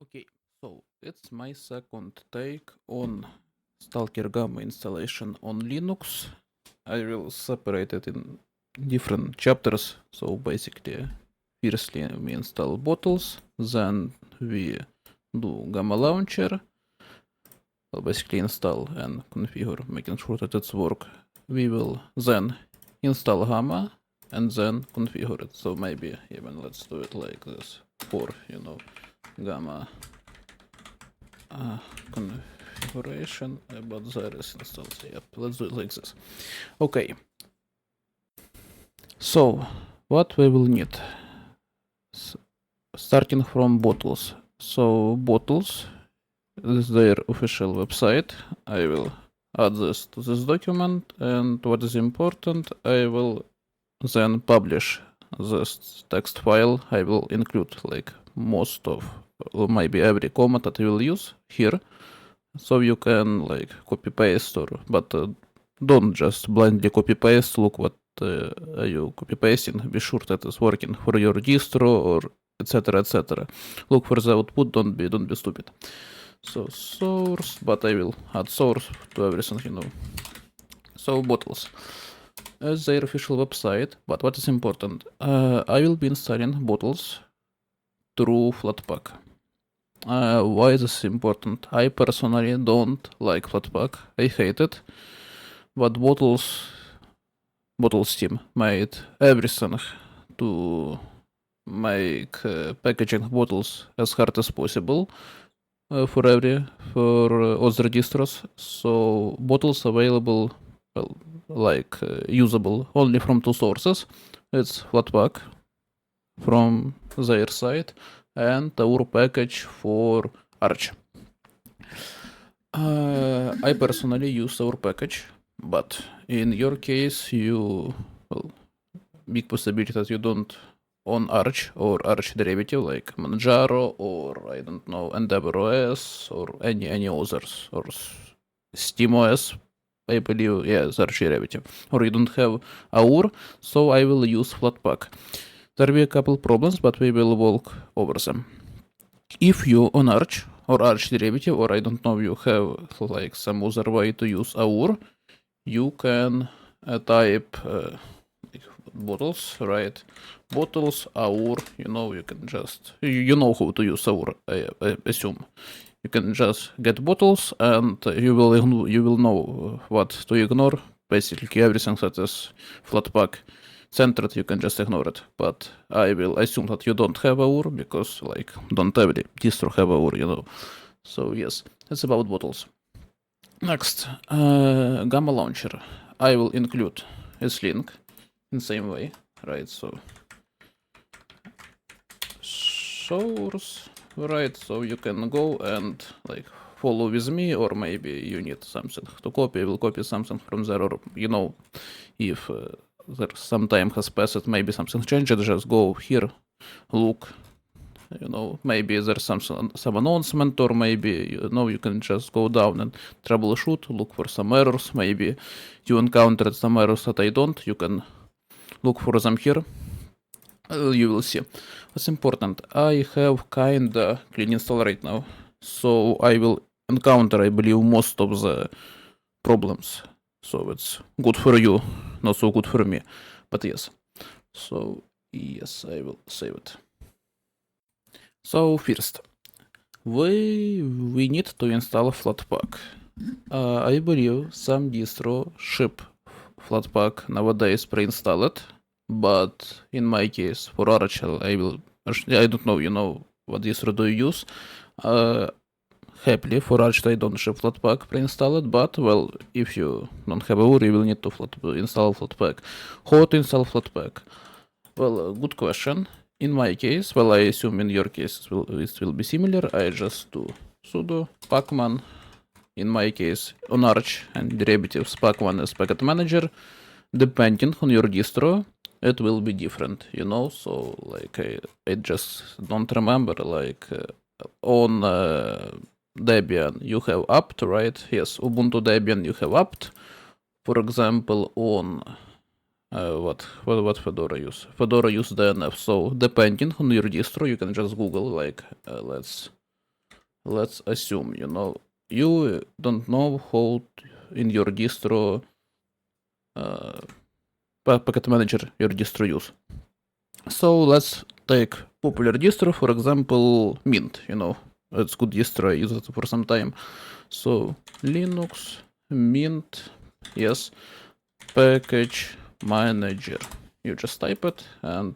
Okay, so it's my second take on Stalker Gamma installation on Linux. I will separate it in different chapters. So basically, firstly we install bottles, then we do Gamma Launcher. Well, basically install and configure, making sure that it's work. We will then install Gamma and then configure it. So maybe even let's do it like this for, Gamma configuration, but there is installed. Yep, let's do it like this. Okay. So, what we will need? Starting from bottles. So, bottles, this is their official website. I will add this to this document, and what is important, I will then publish this text file. I will include like most of, or maybe every comment that I will use here. So you can like copy paste but don't just blindly copy paste. Look what are you copy pasting. Be sure that it's working for your distro or etc. etc. Look for the output. Don't be stupid. So source, but I will add source to everything. So bottles as their official website. But what is important? I will be installing bottles through Flatpak. Why is this important? I personally don't like Flatpak. I hate it. But Bottles team made everything to make packaging bottles as hard as possible for other distros. So bottles available, well, like usable only from two sources. It's Flatpak from their site and our package for Arch. I personally use our package, but in your case, big possibility that you don't own Arch or Arch derivative like Manjaro or I don't know EndeavourOS or any others or SteamOS. I believe, yes, Arch derivative. Or you don't have AUR, so I will use Flatpak. There will be a couple problems, but we will walk over them. If you own Arch or Arch derivative, or I don't know, you have like some other way to use AUR, you can type bottles, right? Bottles, AUR, you can just, you know how to use AUR, I assume. You can just get bottles and you will know what to ignore. Basically everything that is Flatpak centered, you can just ignore it. But I will assume that you don't have AUR because like don't every distro have AUR, So yes, that's about bottles. Next, Gamma Launcher. I will include its link in same way, right? So source, right? So you can go and like follow with me, or maybe you need something to copy. I will copy something from there, or if there some time has passed, maybe something changed. Just go here, look. Maybe there's some announcement, or maybe you can just go down and troubleshoot, look for some errors. Maybe you encountered some errors that I don't. You can look for them here. You will see. What's important, I have kinda clean install right now, so I will encounter, I believe, most of the problems. So it's good for you, not so good for me. But yes. So yes, I will save it. So first, we need to install Flatpak. I believe some distro ship Flatpak nowadays pre-installed, but in my case for Arch, I don't know, what distro do you use. Happily for Arch I don't ship Flatpak pre-installed, but well, if you don't have AUR, you will need to install Flatpak. How to install Flatpak? Well, good question. In my case, well, I assume in your case it will be similar. I just do sudo pacman. In my case, on Arch and derivatives, pacman as packet manager. Depending on your distro, it will be different, So like I just don't remember. Like on Debian you have apt, right? Yes, Ubuntu Debian you have apt. For example, on what Fedora use? Fedora use DNF. So depending on your distro, you can just Google like let's let's assume, you don't know how in your distro packet manager your distro use. So let's take popular distro, for example, Mint, it's good distro, I use it for some time. So Linux, Mint, yes, package manager. You just type it and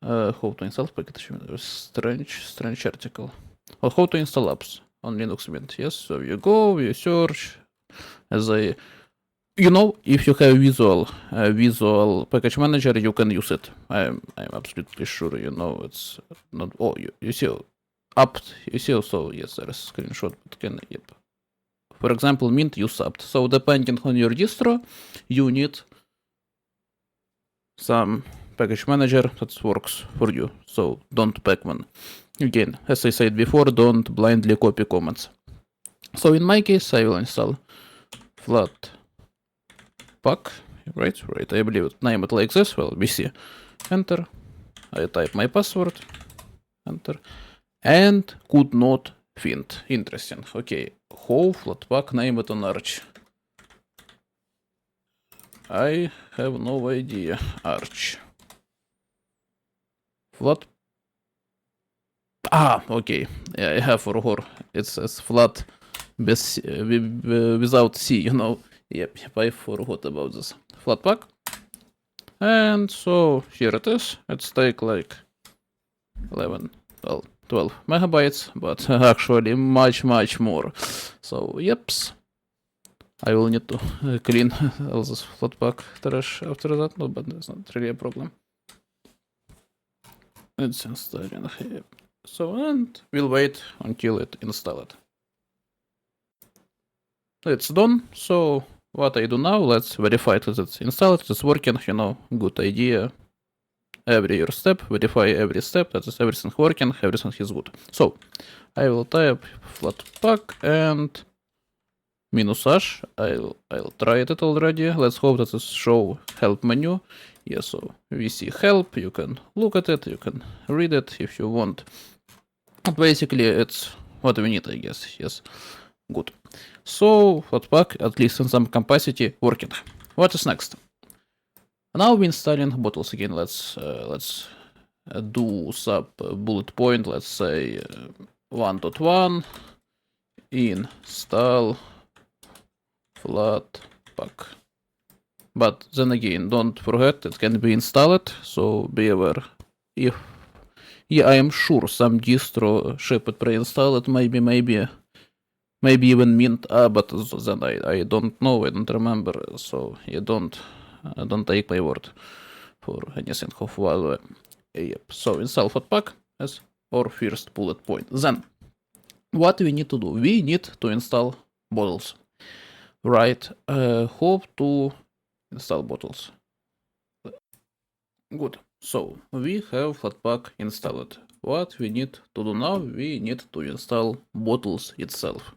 how to install package, strange article. Or how to install apps on Linux Mint, yes, so you go, you search, if you have visual package manager, you can use it. I'm absolutely sure, it's not, you see apt, so yes, there is a screenshot, but yep. For example, Mint use apt, so depending on your distro, you need some package manager that works for you, so don't pack one. Again, as I said before, don't blindly copy comments. So in my case, I will install Flatpak, right, I believe it, name it like this, well, we see, enter, I type my password, enter, and could not find. Interesting, okay, how Flatpak name it on Arch? I have no idea. Arch. Flat. Okay. Yeah, I have for her. It's flat without C, Yep, I forgot about this. Flatpak. And so here it is. It's take like 11, 12 megabytes, but actually much more. So, yeps. I will need to clean all this Flatpak trash after that, but that's not really a problem. It's installing here. So, and we'll wait until it installed. It's done. So, what I do now, let's verify that it's installed, it's working, good idea. Every step, verify every step, that is everything working, everything is good. So, I will type Flatpak and -h, I'll try it already. Let's hope that it show help menu. Yeah, so we see help, you can look at it, you can read it if you want. But basically it's what we need, I guess, yes. Good. So Flatpak, at least in some capacity, working. What is next? Now we're installing bottles again. Let's do sub bullet point, let's say 1.1 install Flatpak. But then again, don't forget it can be installed, so be aware. I am sure some distro ship it pre-installed, maybe even Mint, but then I don't know, I don't remember, so you don't take my word for anything of value. Yep. So install Flatpak as our first bullet point. Then what we need to do? We need to install bottles. Right, how to install bottles. Good. So we have Flatpak installed. What we need to do now? We need to install bottles itself.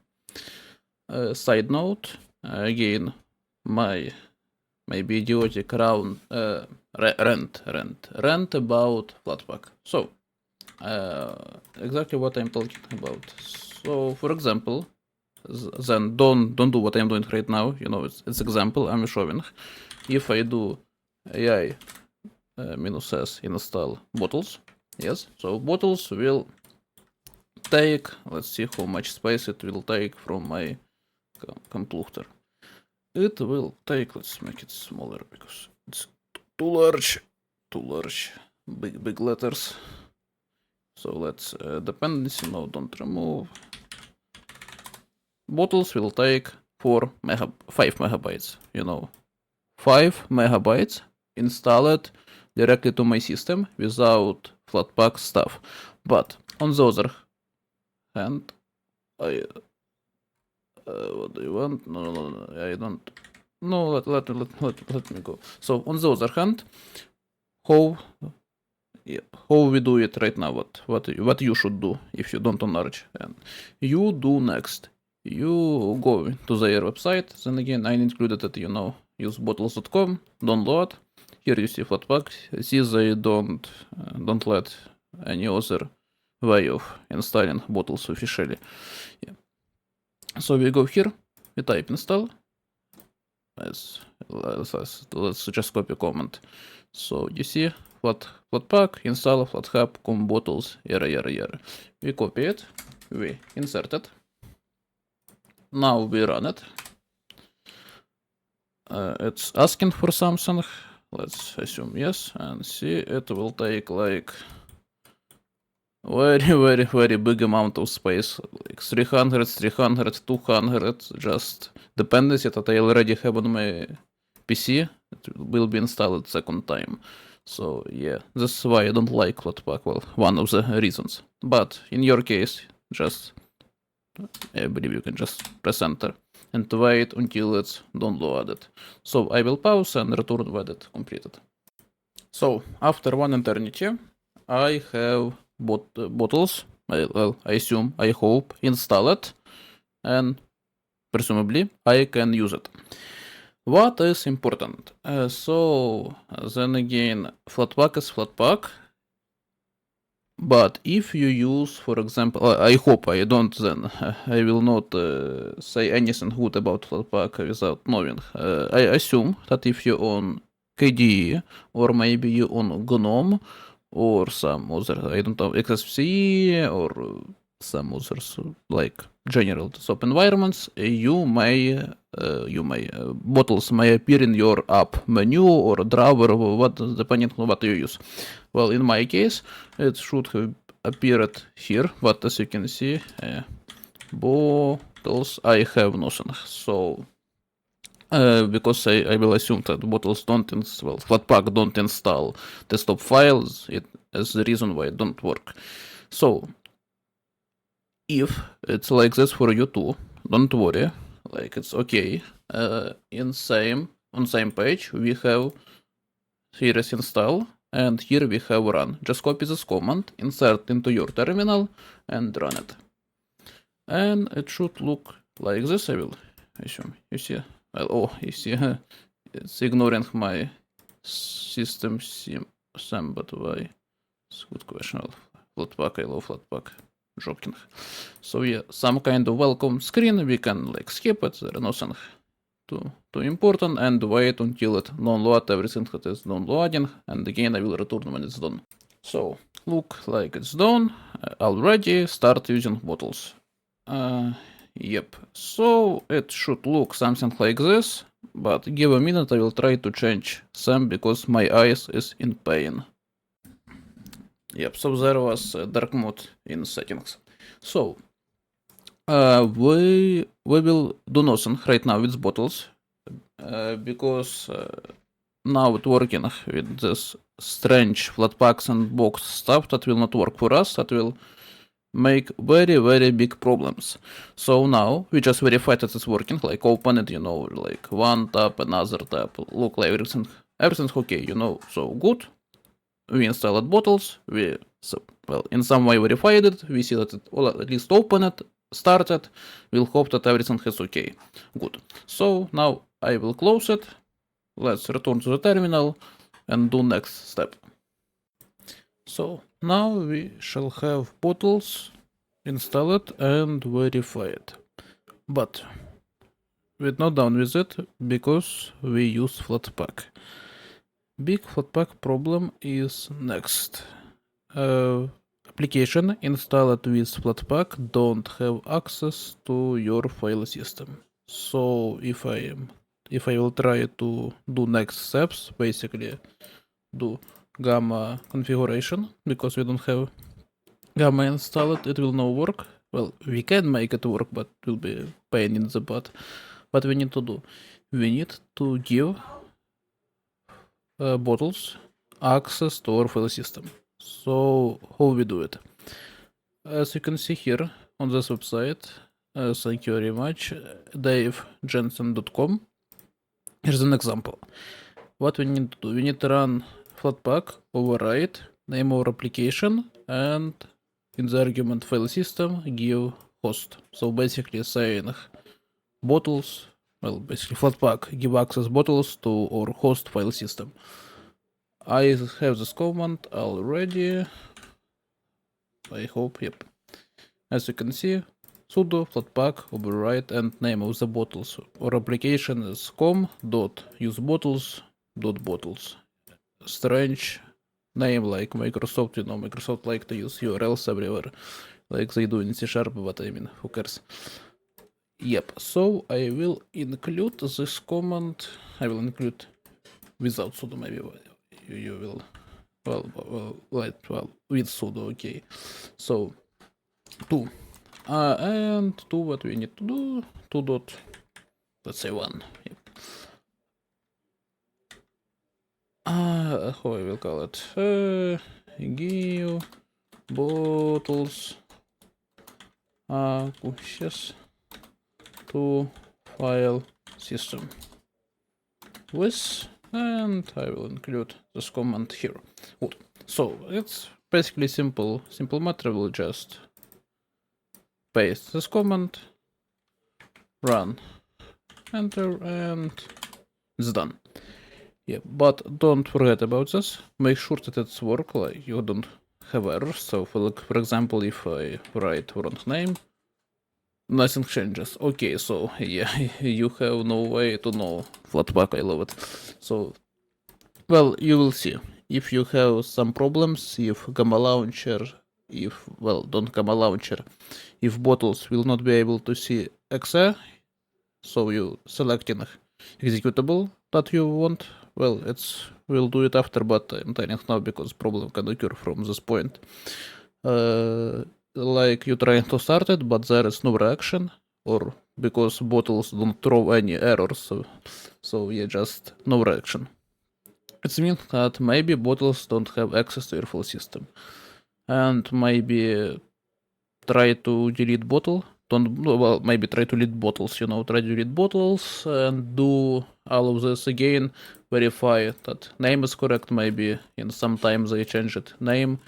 Side note, again, my maybe idiotic rant about Flatpak. So exactly what I'm talking about. So for example, then don't do what I'm doing right now. It's example I'm showing. If I do AI -s install bottles, yes, so bottles will take, let's see how much space it will take from my computer. It will take, let's make it smaller because it's too large, big letters. So let's dependency now, don't remove. Bottles will take 5 megabytes, 5 megabytes installed directly to my system without Flatpak stuff. But on the other hand, what do you want? No, I don't. No, let me go. So on the other hand, how we do it right now? What you should do if you don't enlarge? And you do next. You go to their website. Then again, I included it. Use bottles.com. Download. Here you see Flatpak. See they don't let any other way of installing bottles officially. Yeah. So we go here, we type install. Let's just copy comment. So you see Flatpak, install Flathub, com bottles, yada. We copy it, we insert it. Now we run it. It's asking for something. Let's assume yes, and see it will take like very big amount of space, like 300, 200, just dependency that I already have on my PC. It will be installed second time. So yeah, that's why I don't like Flatpak. Well, one of the reasons. But in your case, just I believe you can just press enter and wait until it's downloaded. So I will pause and return when it completed. So after one eternity, I have bottles. I assume, I hope, install it, and presumably I can use it. What is important? So then again, Flatpak is Flatpak. But if you use, for example, I hope I don't then, I will not say anything good about Flatpak without knowing. I assume that if you own KDE, or maybe you own GNOME, or some other, I don't know, XFCE, or some others like general desktop environments, bottles may appear in your app menu or drawer, depending on what you use. Well, in my case, it should have appeared here, but as you can see, bottles I have nothing. So because I will assume that bottles don't install, Flatpak don't install desktop files, it is the reason why it don't work. So if it's like this for you too, don't worry, like it's okay. On same page we have here is install, and here we have run. Just copy this command, insert into your terminal, and run it. And it should look like this, I will assume. You see? Well, you see, it's ignoring my system sim, but why? It's a good question. Flatpak, I love Flatpak. Joking. So yeah, some kind of welcome screen, we can like skip it, there is nothing too important, and wait until it download everything that is downloading, and again I will return when it's done. So look like it's done already. Start using bottles. Yep, so it should look something like this, but give a minute, I will try to change some because my eyes is in pain. Yep, so there was dark mode in settings. So we will do nothing right now with bottles because now it's working with this strange Flatpaks and box stuff that will not work for us, that will make very big problems. So now we just verify that it's working, like open it, like one tab, another tab, look like everything's okay, so good. We installed bottles, in some way verified it, we see that it at least opened it, started, we'll hope that everything is okay. Good. So now I will close it, let's return to the terminal and do next step. So now we shall have bottles installed and verified. But we're not done with it because we use Flatpak. Big Flatpak problem is next. Application installed with Flatpak don't have access to your file system. So if I will try to do next steps, basically do Gamma configuration, because we don't have Gamma installed, it will not work. Well, we can make it work, but it will be a pain in the butt. What we need to do? We need to give bottles access to our file system. So how we do it? As you can see here on this website, thank you very much, davejensen.com. Here's an example. What we need to do, we need to run Flatpak, override, name our application, and in the argument file system, give host. So basically saying bottles, basically Flatpak, give access bottles to our host file system. I have this command already. I hope, yep. As you can see, sudo flatpak override and name of the bottles. Our application is com.usebottles.bottles. Strange name like Microsoft, Microsoft like to use URLs everywhere, like they do in C#, but I mean, who cares? Yep, so I will include this command, I will include without sudo, maybe you will, well, with sudo, okay. So, and what we need to do, dot, let's say 1, yep. How I will call it, give bottles, access to file system with, and I will include this command here. Good. So it's basically simple matter. We'll just paste this command, run, enter, and it's done. Yeah, but don't forget about this. Make sure that it's work, like you don't have errors. So for example, if I write wrong name, nothing changes. Okay, so yeah, you have no way to know. Flatpak, I love it. So, well, you will see. If you have some problems, if Gamma Launcher, don't Gamma Launcher, if bottles will not be able to see exe, so you selecting executable that you want, well, we'll do it after, but I'm telling now because problem can occur from this point. Like you trying to start it, but there is no reaction, or because bottles don't throw any errors, so yeah, just no reaction. It means that maybe bottles don't have access to your file system, and maybe try to delete bottle. Maybe try to delete bottles, try to delete bottles and do all of this again, verify that name is correct, maybe in some time they change it name,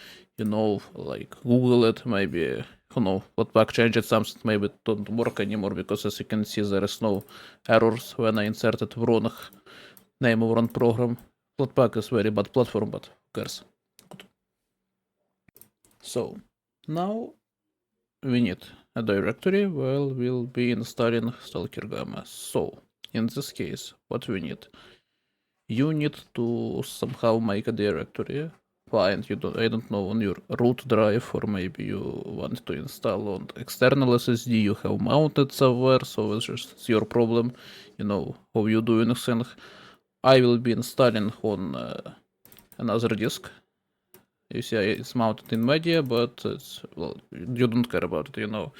like Google it, maybe, Flatpak changed something, maybe it don't work anymore, because as you can see, there is no errors when I inserted wrong name of wrong program. Flatpak is very bad platform, but who cares? So, now we need a directory where we'll be installing Stalker Gamma. So, in this case, what we need? You need to somehow make a directory. Find, I don't know, on your root drive, or maybe you want to install on external SSD you have mounted somewhere, so it's just your problem, how you do anything. I will be installing on another disk. You see, it's mounted in media, but you don't care about it,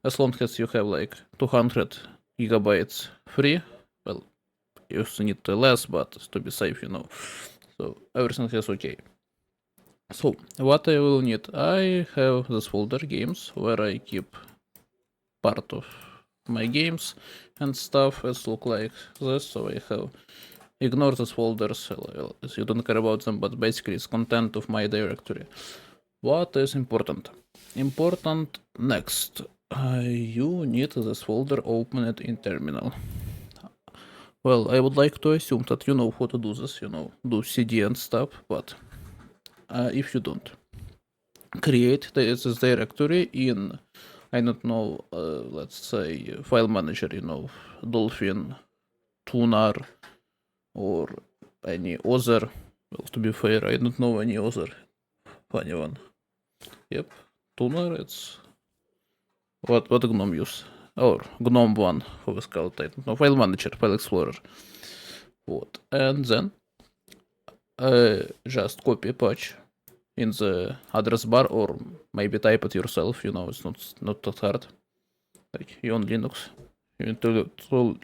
As long as you have like 200 gigabytes free, well, you need less, but to be safe, So everything is okay. So what I will need, I have this folder games where I keep part of my games and stuff. It's look like this, so I have ignore these folders, you don't care about them, but basically it's content of my directory. What is important? Important next, you need this folder opened in terminal. Well, I would like to assume that you know how to do this, do cd and stuff, but if you don't, create this directory in, I don't know, let's say file manager, Dolphin, Tunar, or any other. Well, to be fair, I don't know any other funny one. Yep, Tuner, it's what GNOME use, or GNOME 1, how it's called, I don't know, file manager, file explorer. What, and then just copy patch in the address bar, or maybe type it yourself, it's not that hard. Like you on Linux, you need to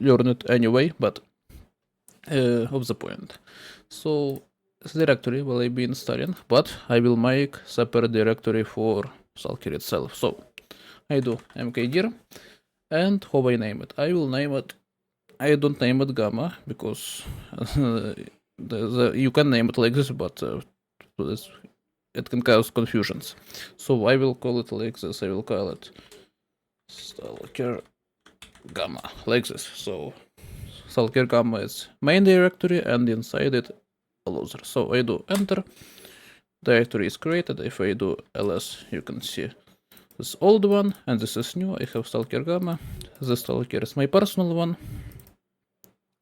learn it anyway, but of the point. So this directory will I be installing, but I will make separate directory for Stalker itself. So I do mkdir, and how I name it? I will name it, I don't name it Gamma, because you can name it like this, but it can cause confusions. So I will call it like this, I will call it Stalker Gamma, like this. So Stalker Gamma is main directory, and inside it a loser. So I do enter, directory is created. If I do ls, you can see this old one, and this is new. I have Stalker Gamma. The Stalker is my personal one.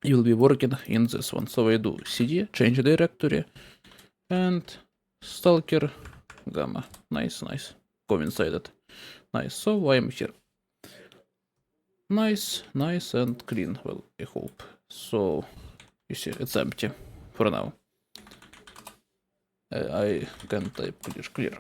You'll be working in this one. So I do cd, change directory, and Stalker Gamma. Nice, nice. Coincided. Nice. So I'm here. Nice, nice and clean. Well, I hope. So you see, it's empty for now. I can type clear.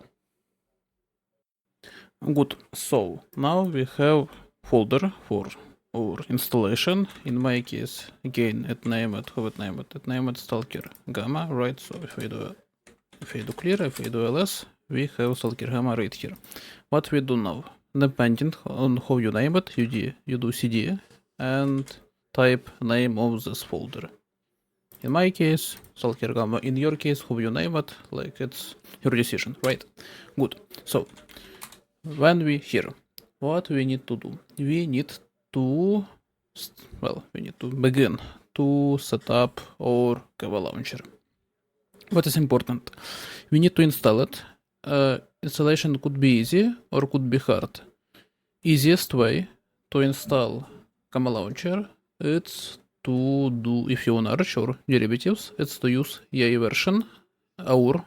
Good. So now we have folder for our installation. In my case, again, it named Stalker Gamma, right? So if I do clear, if I do ls, we have Stalker Gamma right here. What we do now, depending on how you name it, you do cd and type name of this folder. In my case, Stalker Gamma. In your case, how you name it, like it's your decision, right? Good. So when we here, what we need to do? We need to begin to set up our Java launcher. What is important? We need to install it. Installation could be easy or could be hard. Easiest way to install Java launcher, it's to do, if you own Arch or derivatives, it's to use yay version, our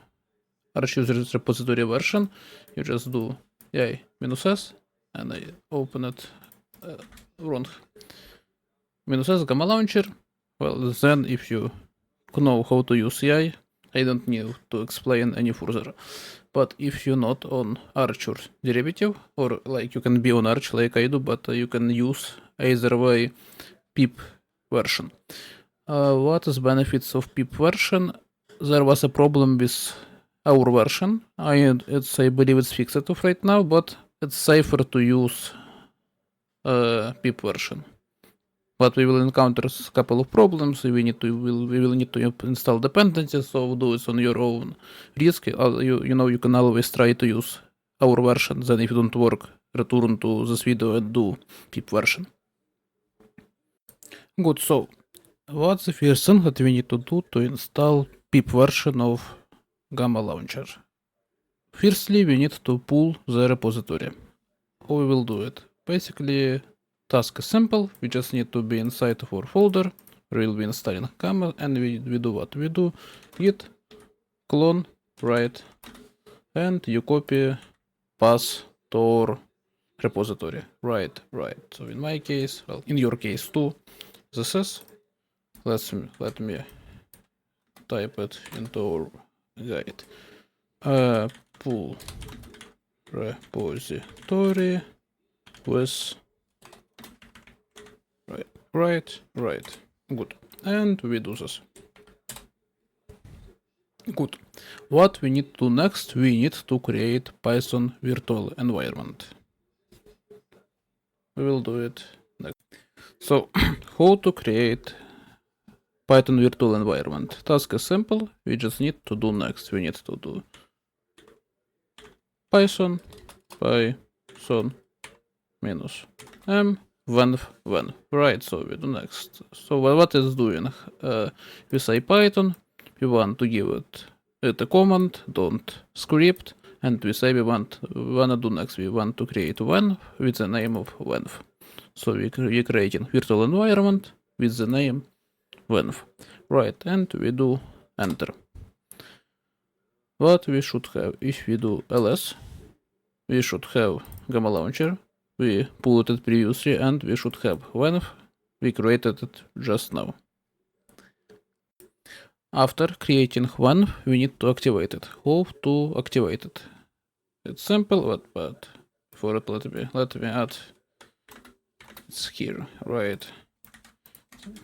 Arch user repository version. You just do yay -s, and I open it wrong. -s Gamma launcher. Well, then if you know how to use yay, I don't need to explain any further. But if you're not on Arch or derivative, or like you can be on Arch like I do, but you can use either way pip version. What is benefits of pip version? There was a problem with our version. I believe it's fixed right now, but it's safer to use pip version. But we will encounter a couple of problems. We will need to install dependencies, so do it on your own risk. You can always try to use our version. Then if it don't work, return to this video and do pip version. Good. So what's the first thing that we need to do to install pip version of Gamma launcher? Firstly, we need to pull the repository. How we will do it? Basically, task is simple. We just need to be inside of our folder. We'll be installing Gamma, and we do what? We do git clone write, and you copy path to our repository. Right. So in my case, well, in your case too, this is. Let me type it into our guide. Pull repository with right. Good. And we do this. Good. What we need to do next? We need to create Python virtual environment. We will do it next. So how to create Python virtual environment? Task is simple. We just need to do next. We need to do Python -m venv. Right, so we do next. So what is doing? We say Python, we want to give it a command, don't script, and we say we wanna do next. We want to create venv with the name of venv. So we're creating virtual environment with the name venv. Right, and we do enter. What we should have? If we do ls, we should have Gamma launcher. We pulled it previously, and we should have venv. We created it just now. After creating venv, we need to activate it. How to activate it? It's simple, but for it, let me add. It's here, right?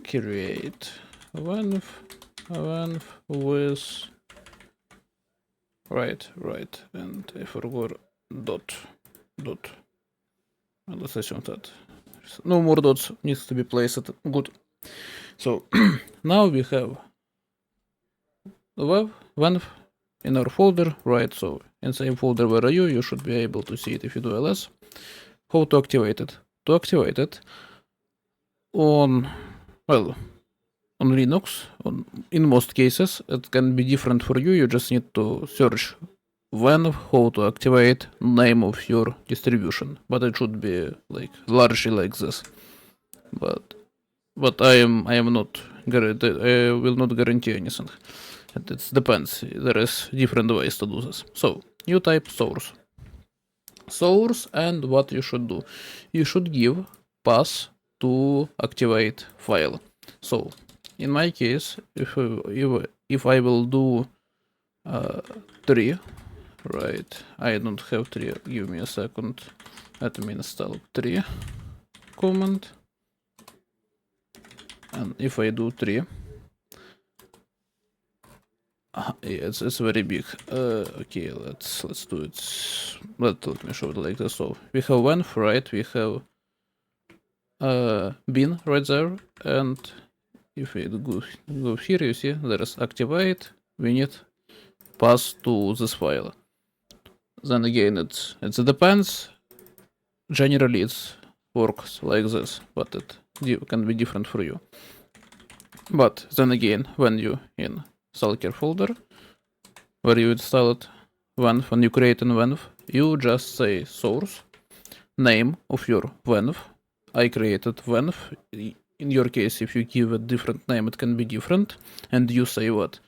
Create venv with right, and I forgot dot. Let's assume that no more dots needs to be placed. Good. So now we have venv in our folder, right? So in the same folder where you should be able to see it if you do ls. How to activate it? To activate it on, well, on Linux, in most cases, it can be different for you. You just need to search venv, how to activate name of your distribution, but it should be like largely like this. But I am not I will not guarantee anything. It depends. There is different ways to do this. So you type source, and what you should do, you should give pass to activate file. So in my case, if I will do 3, right? I don't have 3. Give me a second. Let me install 3 command. And if I do 3, it's very big. Okay, let's do it. Let me show it like this. So we have venv, right? We have bin right there, and if we go here, you see there is activate. We need pass to this file. Then again, it depends. Generally, it works like this, but it can be different for you. But then again, when you in Stalker folder, where you installed venv, when you create a venv, you just say source, name of your venv. I created venv. In your case, if you give a different name, it can be different. And you say what?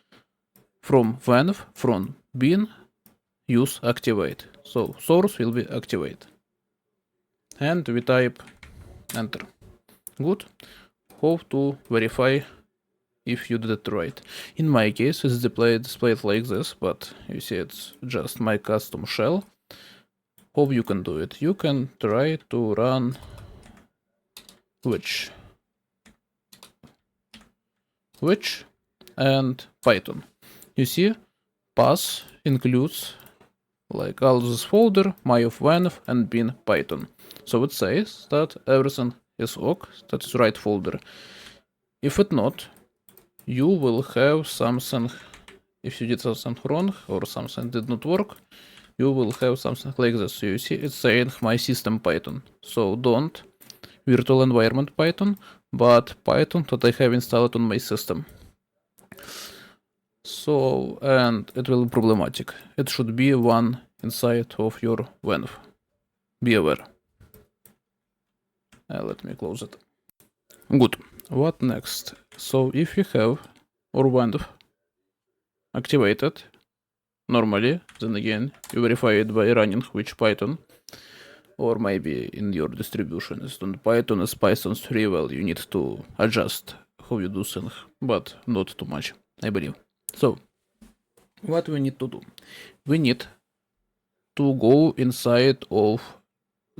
From venv, from bin, use activate. So source will be activate. And we type enter. Good. How to verify if you did it right. In my case, it's displayed like this, but you see it's just my custom shell. How you can do it? You can try to run which and Python. You see, pass includes like all this folder, my of venv and bin Python. So it says that everything is ok, that is right folder. If it not, you will have something, if you did something wrong or something did not work, you will have something like this. So you see it's saying my system Python. So don't virtual environment Python, but Python that I have installed on my system. So, and it will be problematic. It should be one inside of your venv. Be aware. Let me close it. Good. What next? So if you have or venv activated normally, then again you verify it by running which Python, or maybe in your distribution is on Python is Python 3. Well, you need to adjust how you do things, but not too much, I believe. So what we need to do? We need to go inside of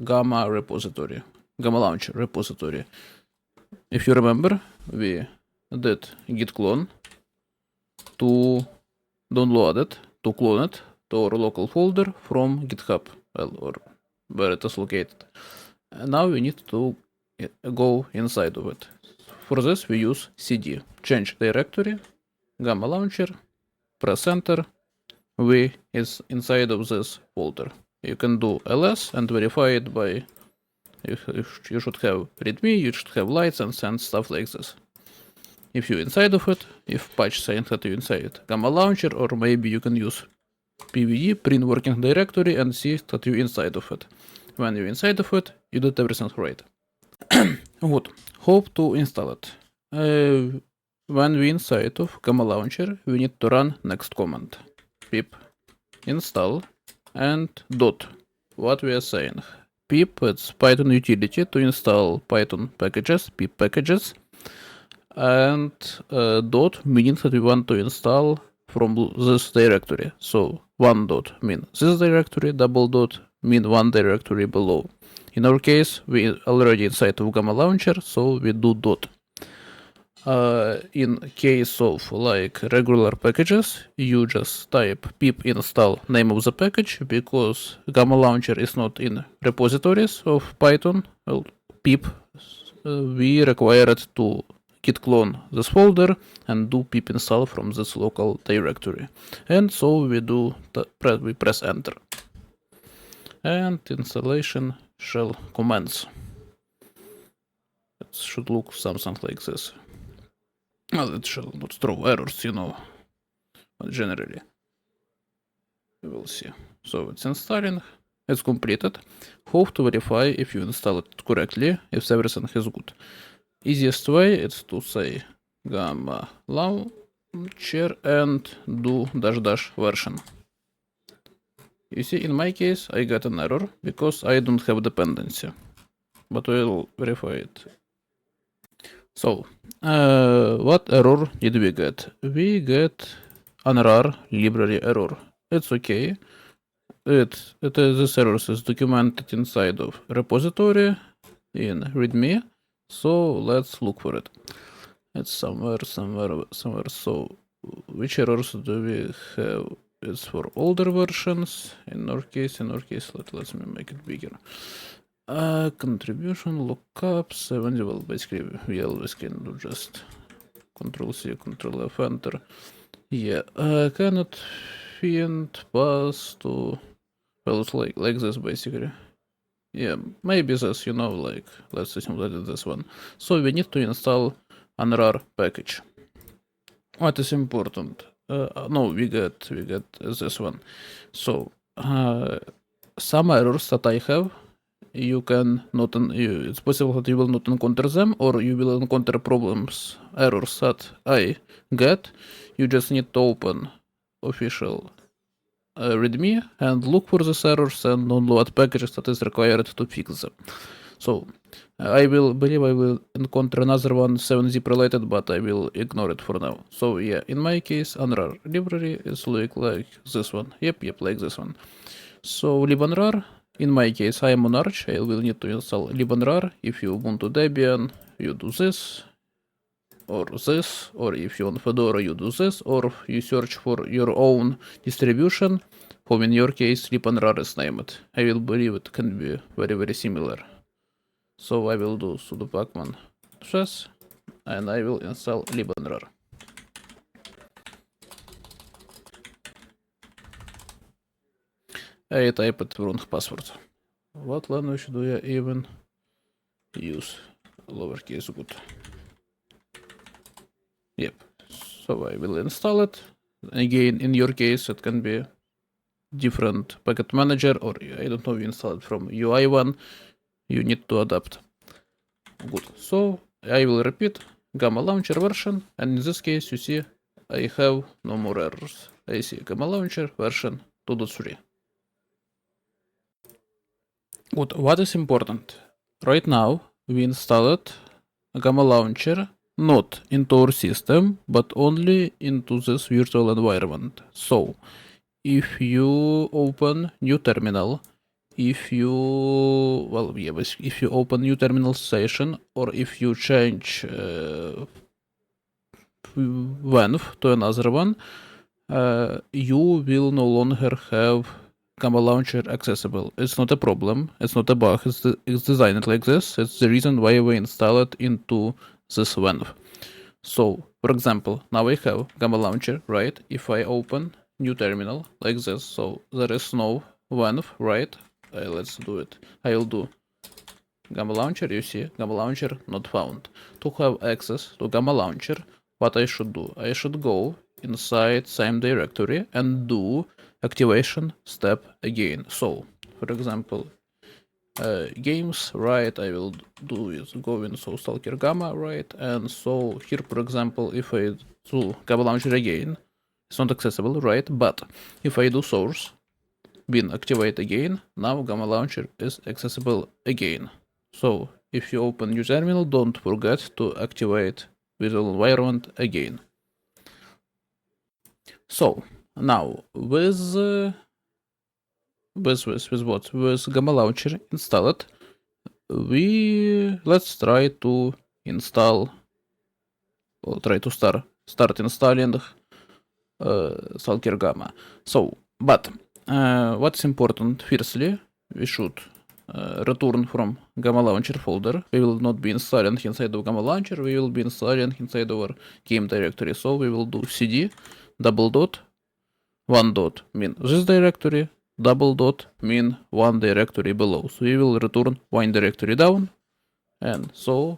Gamma repository, Gamma Launcher repository. If you remember, we did git clone to download it, to clone it to our local folder from GitHub, well, or where it is located. And now we need to go inside of it. For this, we use cd, change directory, Gamma Launcher, press enter. We is inside of this folder. You can do ls and verify it by you should have readme, you should have license and stuff like this. If you're inside of it, if patch saying that you're inside Gamma Launcher, or maybe you can use pvd, print working directory, and see that you're inside of it. When you're inside of it, you did everything right. Good. How to install it? When we inside of Gamma Launcher, we need to run next command. Pip install and dot. What we are saying? Pip, it's Python utility to install Python packages, pip packages, and dot means that we want to install from this directory. So one dot mean this directory, double dot mean one directory below. In our case, we already inside of Gamma Launcher, so we do dot. In case of like regular packages, you just type pip install name of the package, because Gamma Launcher is not in repositories of Python. Well, pip, we require it to git clone this folder and do pip install from this local directory. And so we do we press enter. And installation shall commence. It should look something like this. Well, it shall not throw errors, but generally we will see. So it's installing, it's completed. How to verify if you install it correctly, if everything is good? Easiest way is to say gamma launcher and do -- version. You see, in my case, I got an error because I don't have dependency, but we'll verify it. So, what error did we get? We get an rar library error. It's okay. This error is documented inside of repository in README. So let's look for it. It's somewhere. So which errors do we have? It's for older versions. In our case, let me make it bigger. Contribution, lookups, well, basically we always can do just Control-C, Control-F, Enter. Yeah, cannot find path to, well, it's like this basically. Yeah, maybe this, like, let's assume that it's this one. So we need to install an rar package. What is important? No, we get this one. So, some errors that I have, you can not, it's possible that you will not encounter them, or you will encounter problems, errors that I get. You just need to open official README and look for these errors and download packages that is required to fix them. So I believe I will encounter another one 7-zip related, but I will ignore it for now. So yeah, in my case, unrar library is like this one. Yep, like this one. So libanrar, in my case, I am on Arch. I will need to install libanrar. If you Ubuntu Debian, you do this, or this, or if you on Fedora, you do this, or you search for your own distribution. Home in your case, libanrar is named. I will believe it can be very, very similar. So I will do sudo pacman /s and I will install libanrar. I typed wrong password. What language do I even use? Lowercase good. Yep. So I will install it. Again, in your case, it can be different packet manager, or I don't know, you install it from UI1. You need to adapt. Good. So I will repeat gamma launcher version, and in this case, you see, I have no more errors. I see gamma launcher version 2.3. Good. What is important? Right now, we installed gamma launcher not into our system, but only into this virtual environment. So if you open new terminal, if you open new terminal session, or if you change venv to another one, you will no longer have gamma launcher accessible. It's not a problem, it's not a bug, it's designed like this. It's the reason why we install it into this venv. So, for example, now I have gamma launcher, right? If I open new terminal like this, so there is no venv, right? Let's do it. I will do gamma launcher, you see, gamma launcher not found. To have access to gamma launcher, what I should do? I should go inside same directory and do activation step again. So, for example, games, right, I will do is go in so Stalker gamma, right, and so here, for example, if I do gamma launcher again, it's not accessible, right, but if I do source, bin activate again, now gamma launcher is accessible again. So if you open new terminal, don't forget to activate visual environment again. So now with what? With gamma launcher installed, let's try to install, or try to start installing Stalker gamma. So, but what's important? Firstly, we should return from gamma launcher folder. We will not be installing inside of gamma launcher. We will be installing inside our game directory. So we will do cd $1 mean this directory, $. Mean one directory below. So we will return one directory down, and so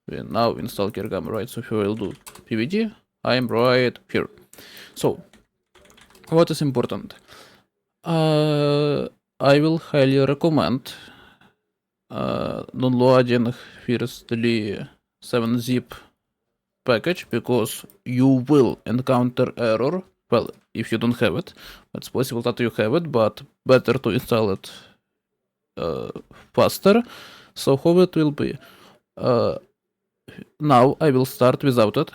we now in Stalker gamma, right? So if I will do pvd, I'm right here. So what is important? I will highly recommend downloading firstly 7-zip package, because you will encounter error. Well, if you don't have it, it's possible that you have it, but better to install it faster. So how it will be? Now I will start without it,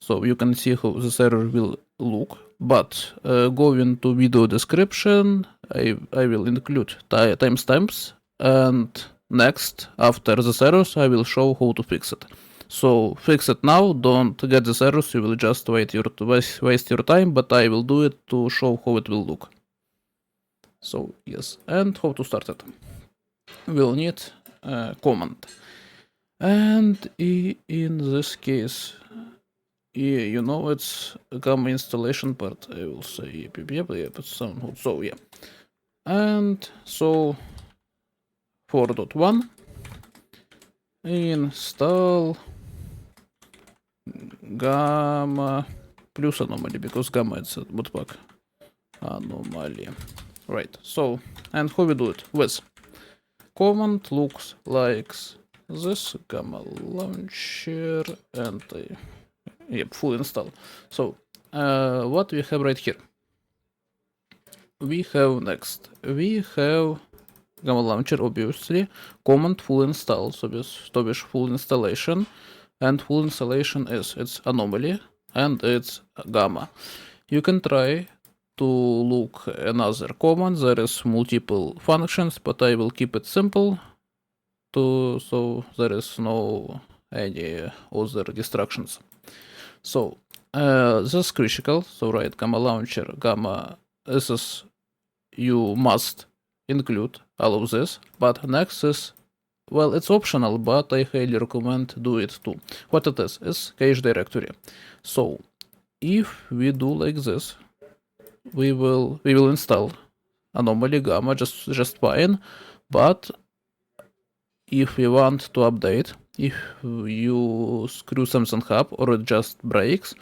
so you can see how this error will look. But going to video description, I will include timestamps, and next, after this errors, I will show how to fix it. So fix it now, don't get this errors, you will just waste your time, but I will do it to show how it will look. So yes, and how to start it. We'll need a command. And in this case, you know, it's a gamma installation part. I will say yep, it's sound good. So yeah, and so 4.1 install gamma plus anomaly, because gamma it's a bootpack anomaly, right? So, and how we do it? With command looks like this, gamma launcher, and yep, full install. So what we have right here? We have next. We have gamma launcher, obviously, command full install, so full installation, and full installation is it's anomaly and it's gamma. You can try to look another command. There is multiple functions, but I will keep it simple so there is no any other distractions. So this is critical. So right, gamma launcher, gamma, this is, you must include all of this. But next is, well, it's optional, but I highly recommend do it too. What it is cache directory. So if we do like this, we will install anomaly gamma just fine. But if we want to update, if you screw something up or it just breaks,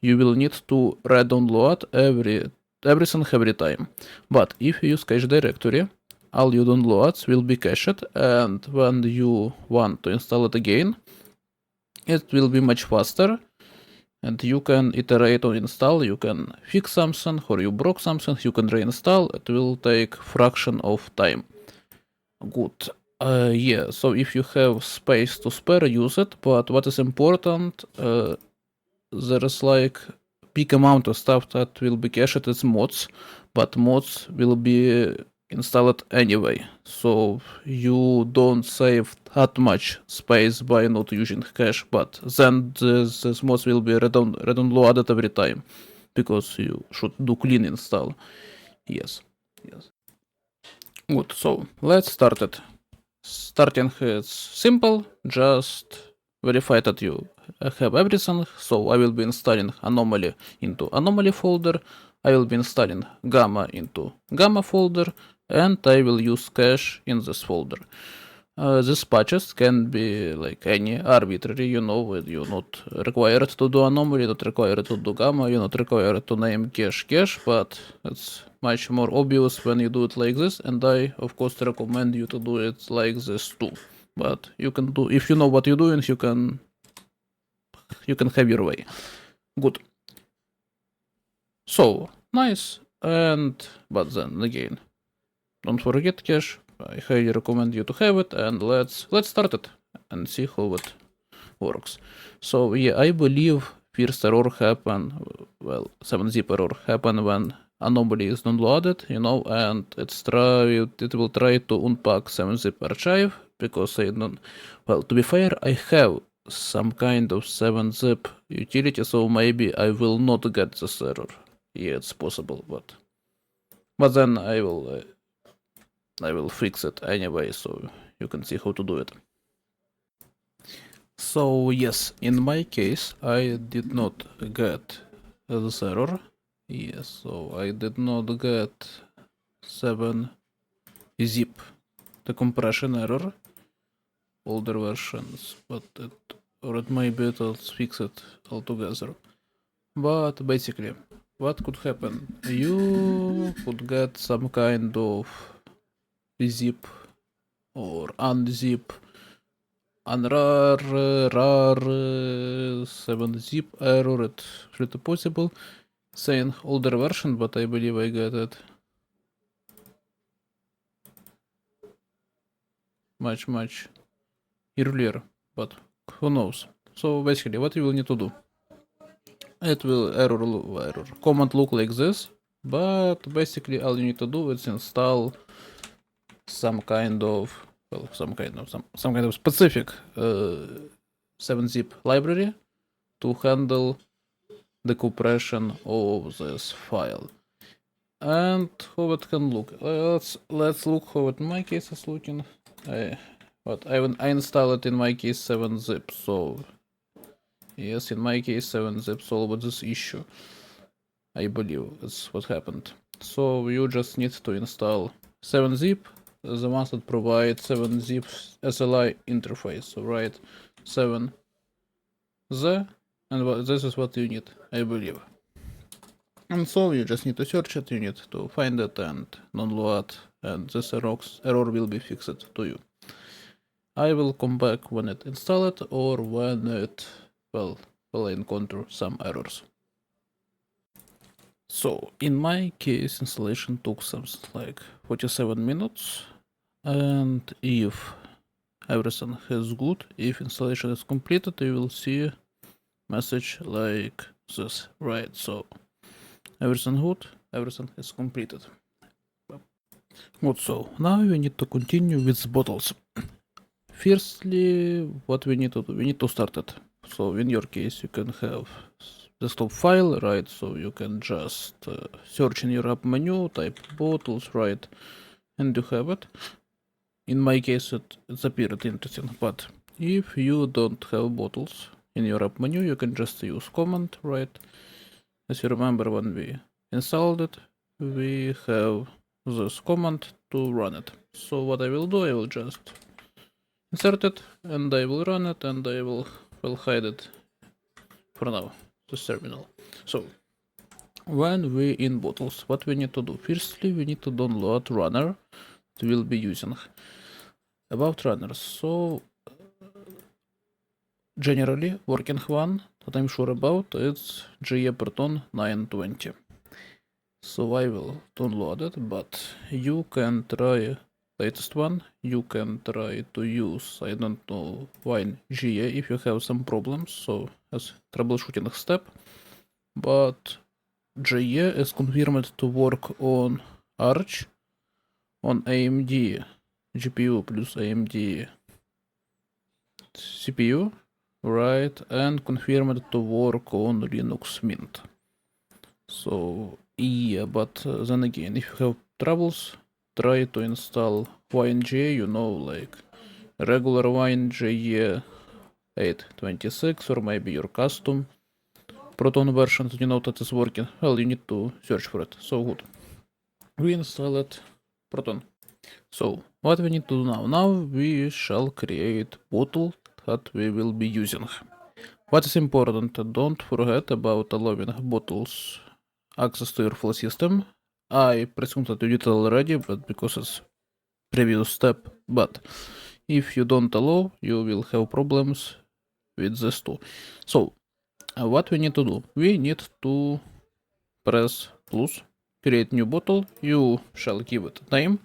you will need to re-download everything every time. But if you use cache directory, all your downloads will be cached, and when you want to install it again, it will be much faster, and you can iterate on install, you can fix something, or you broke something, you can reinstall, it will take fraction of time. Good. Yeah, so if you have space to spare, use it, but what is important, there is like big amount of stuff that will be cached as mods, but mods will be installed anyway, so you don't save that much space by not using cache, but then these mods will be redownloaded every time, because you should do clean install. Yes. Good, so let's start it. Starting is simple, just verify that you have everything. So I will be installing anomaly into anomaly folder, I will be installing gamma into gamma folder, and I will use cache in this folder. These patches can be like any arbitrary, you're not required to do anomaly, not required to do gamma, you're not required to name cache, but it's much more obvious when you do it like this, and I of course recommend you to do it like this too. But you can do, if you know what you're doing, you can have your way. Good. So nice, but then again, don't forget cache. I highly recommend you to have it, and let's start it and see how it works. So yeah, I believe first error happen, well, 7-zip error happen when anomaly is downloaded, and it will try to unpack 7-zip archive, because I don't, well, to be fair, I have some kind of 7-zip utility, so maybe I will not get this error. Yeah, it's possible, but then I will fix it anyway, so you can see how to do it. So yes, in my case, I did not get this error. Yes, so I did not get 7-zip, the compression error, older versions, but it or it maybe it'll fix it altogether. But basically, what could happen? You could get some kind of zip or unzip, unrar, rar, 7-zip error. It's pretty possible. Saying older version, but I believe I get it much earlier, but who knows. So basically, what you will need to do? It will error command look like this, but basically all you need to do is install some kind of specific 7-zip library to handle the compression of this file. And how it can look. Let's look how it in my case is looking. I install it in my case 7-zip, so yes, in my case 7-zip solved this issue. I believe that's what happened. So you just need to install 7-zip, the ones that provide 7-zip SLI interface. So write 7z, and this is what you need, I believe. And so you just need to search it, you need to find it and download, and this error will be fixed to you. I will come back when it install it or when it will encounter some errors. So in my case, installation took something like 47 minutes, and if everything is good, if installation is completed, you will see a message like this, right? So everything good, everything is completed. Good, so now we need to continue with bottles. Firstly, what we need to do, we need to start it. So in your case, you can have desktop file, right? So you can just search in your app menu, type bottles, right? And you have it. In my case, it's appeared interesting, but if you don't have bottles in your app menu, you can just use command, right? As you remember, when we installed it, we have this command to run it. So what I will do, I will just insert it, and I will run it, and I will hide it for now, this terminal. So when we in bottles, what we need to do? Firstly, we need to download runner that we'll be using. About runners, so generally working one that I'm sure about is GE Proton 920. So I will download it, but you can try latest one. You can try to use, I don't know, Wine GE if you have some problems, so as troubleshooting step. But GE is confirmed to work on Arch, on AMD GPU plus AMD CPU, right, and confirmed to work on Linux Mint. So yeah, but then again, if you have troubles, try to install WineGA, you know, like regular WineGA 826, or maybe your custom Proton version that you know that is working. Well, you need to search for it. So good. We install it, Proton. So what we need to do now? Now we shall create bottle that we will be using. What is important, don't forget about allowing bottles access to your file system. I presume that you did it already, but because it's previous step, but if you don't allow, you will have problems with this too. So what we need to do? We need to press plus, create new bottle, you shall give it name,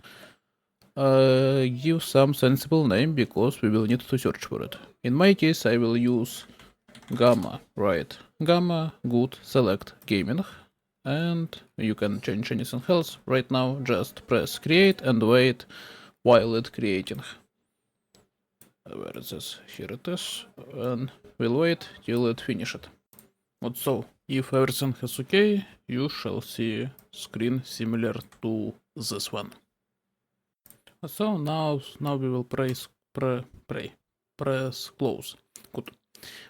give some sensible name because we will need to search for it. In my case, I will use Gamma, right? Gamma, good, select gaming, and you can change anything else. Right now, just press create and wait while it's creating. Where is this? Here it is, and we'll wait till it finishes. So, if everything is okay, you shall see screen similar to this one. So now we will press close. Good.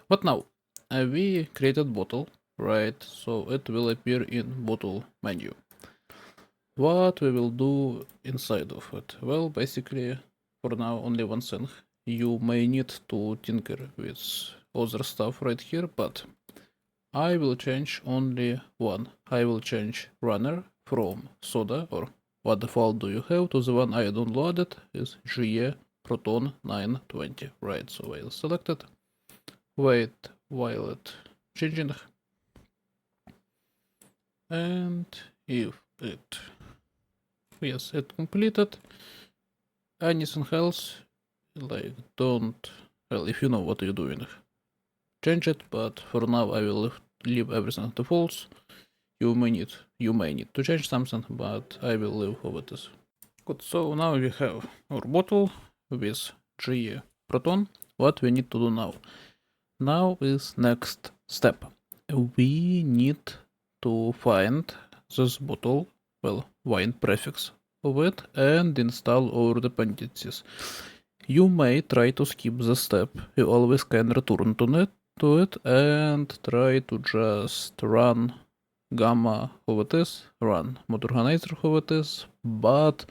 What now? We created bottle, right? So it will appear in bottle menu. What we will do inside of it? Well, basically, for now, only one thing. You may need to tinker with other stuff right here, but I will change only one. I will change runner from soda, or what default do you have, to the one I downloaded is GE Proton 920. Right, so I'll select it. Wait while it changing. And if it, yes, it completed. Anything else, like don't, well, if you know what you're doing, change it, but for now I will leave everything to false. You may need to change something, but I will leave how it is. Good, so now we have our bottle with GE Proton. What we need to do now? Now is next step. We need to find this bottle, well, wine prefix of it, and install our dependencies. You may try to skip the step. You always can return to it and try to just run gamma how it is, run mod organizer how it is, but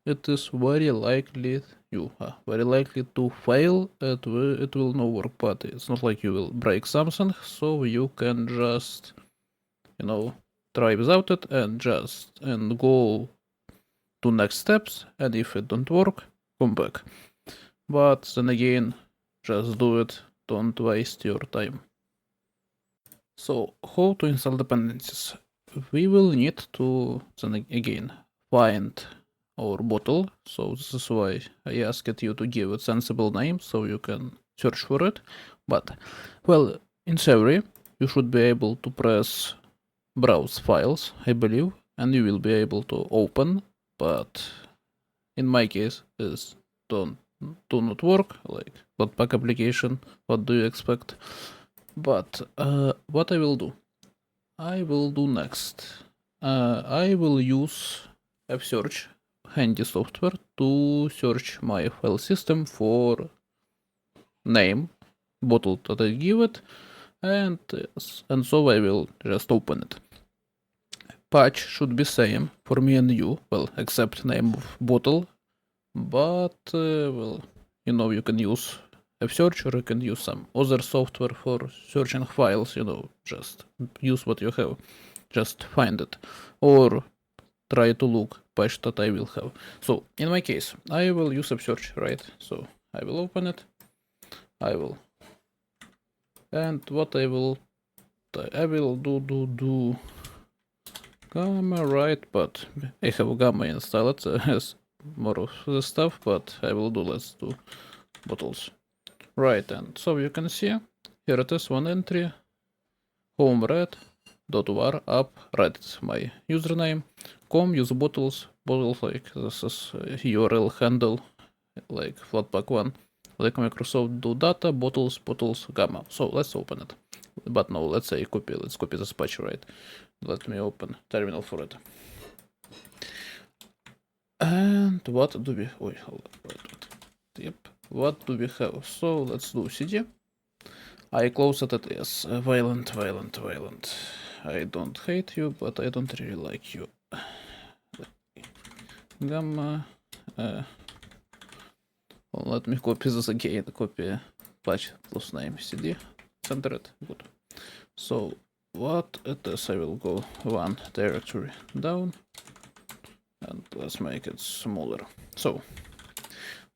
it is very likely to fail. It will not work, but it's not like you will break something, so you can just, try without it and go to next steps, and if it don't work, come back. But then again, just do it, don't waste your time. So, how to install dependencies? We will need to, then again, find our bottle, so this is why I asked you to give it sensible name, so you can search for it. But, well, in theory, you should be able to press browse files, I believe, and you will be able to open, but in my case, this do not work, like Flatpak application, what do you expect? But what I will do? I will do next. I will use fsearch handy software to search my file system for name, bottle that I give it, and so I will just open it. Patch should be same for me and you, well, except name of bottle, but, well, you can use fsearch, or you can use some other software for searching files, just use what you have, just find it, or try to look patch that I will have. So, in my case, I will use fsearch, right? So, I will open it, and what I will do gamma, right, but I have gamma installed as more of the stuff, but let's do bottles. Right, and so you can see, here it is, one entry, home red, .var app, right, it's my username, use bottles, like this is URL handle, like Flatpak one, like Microsoft do data, bottles, gamma. So let's open it. But no, let's copy this patch, right? Let me open terminal for it. And what do we, wait, yep, what do we have? So let's do cd. I close it as violent. I don't hate you, but I don't really like you. Gamma. Let me copy this again. Copy patch plus name cd. Center it. Good. So what it is, I will go one directory down, and let's make it smaller. So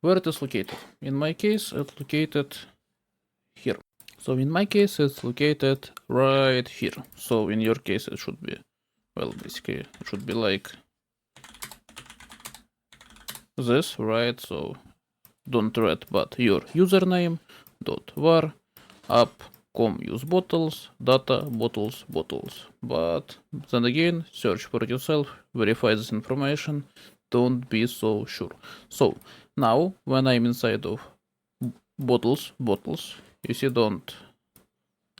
where it is located? In my case, it's located here. So in my case, it's located right here. So in your case, it should be, well, basically, it should be like this, right? So don't read, but your username .var app use bottles, data, bottles. But then again, search for it yourself, verify this information, don't be so sure. So now when I'm inside of bottles, you see, don't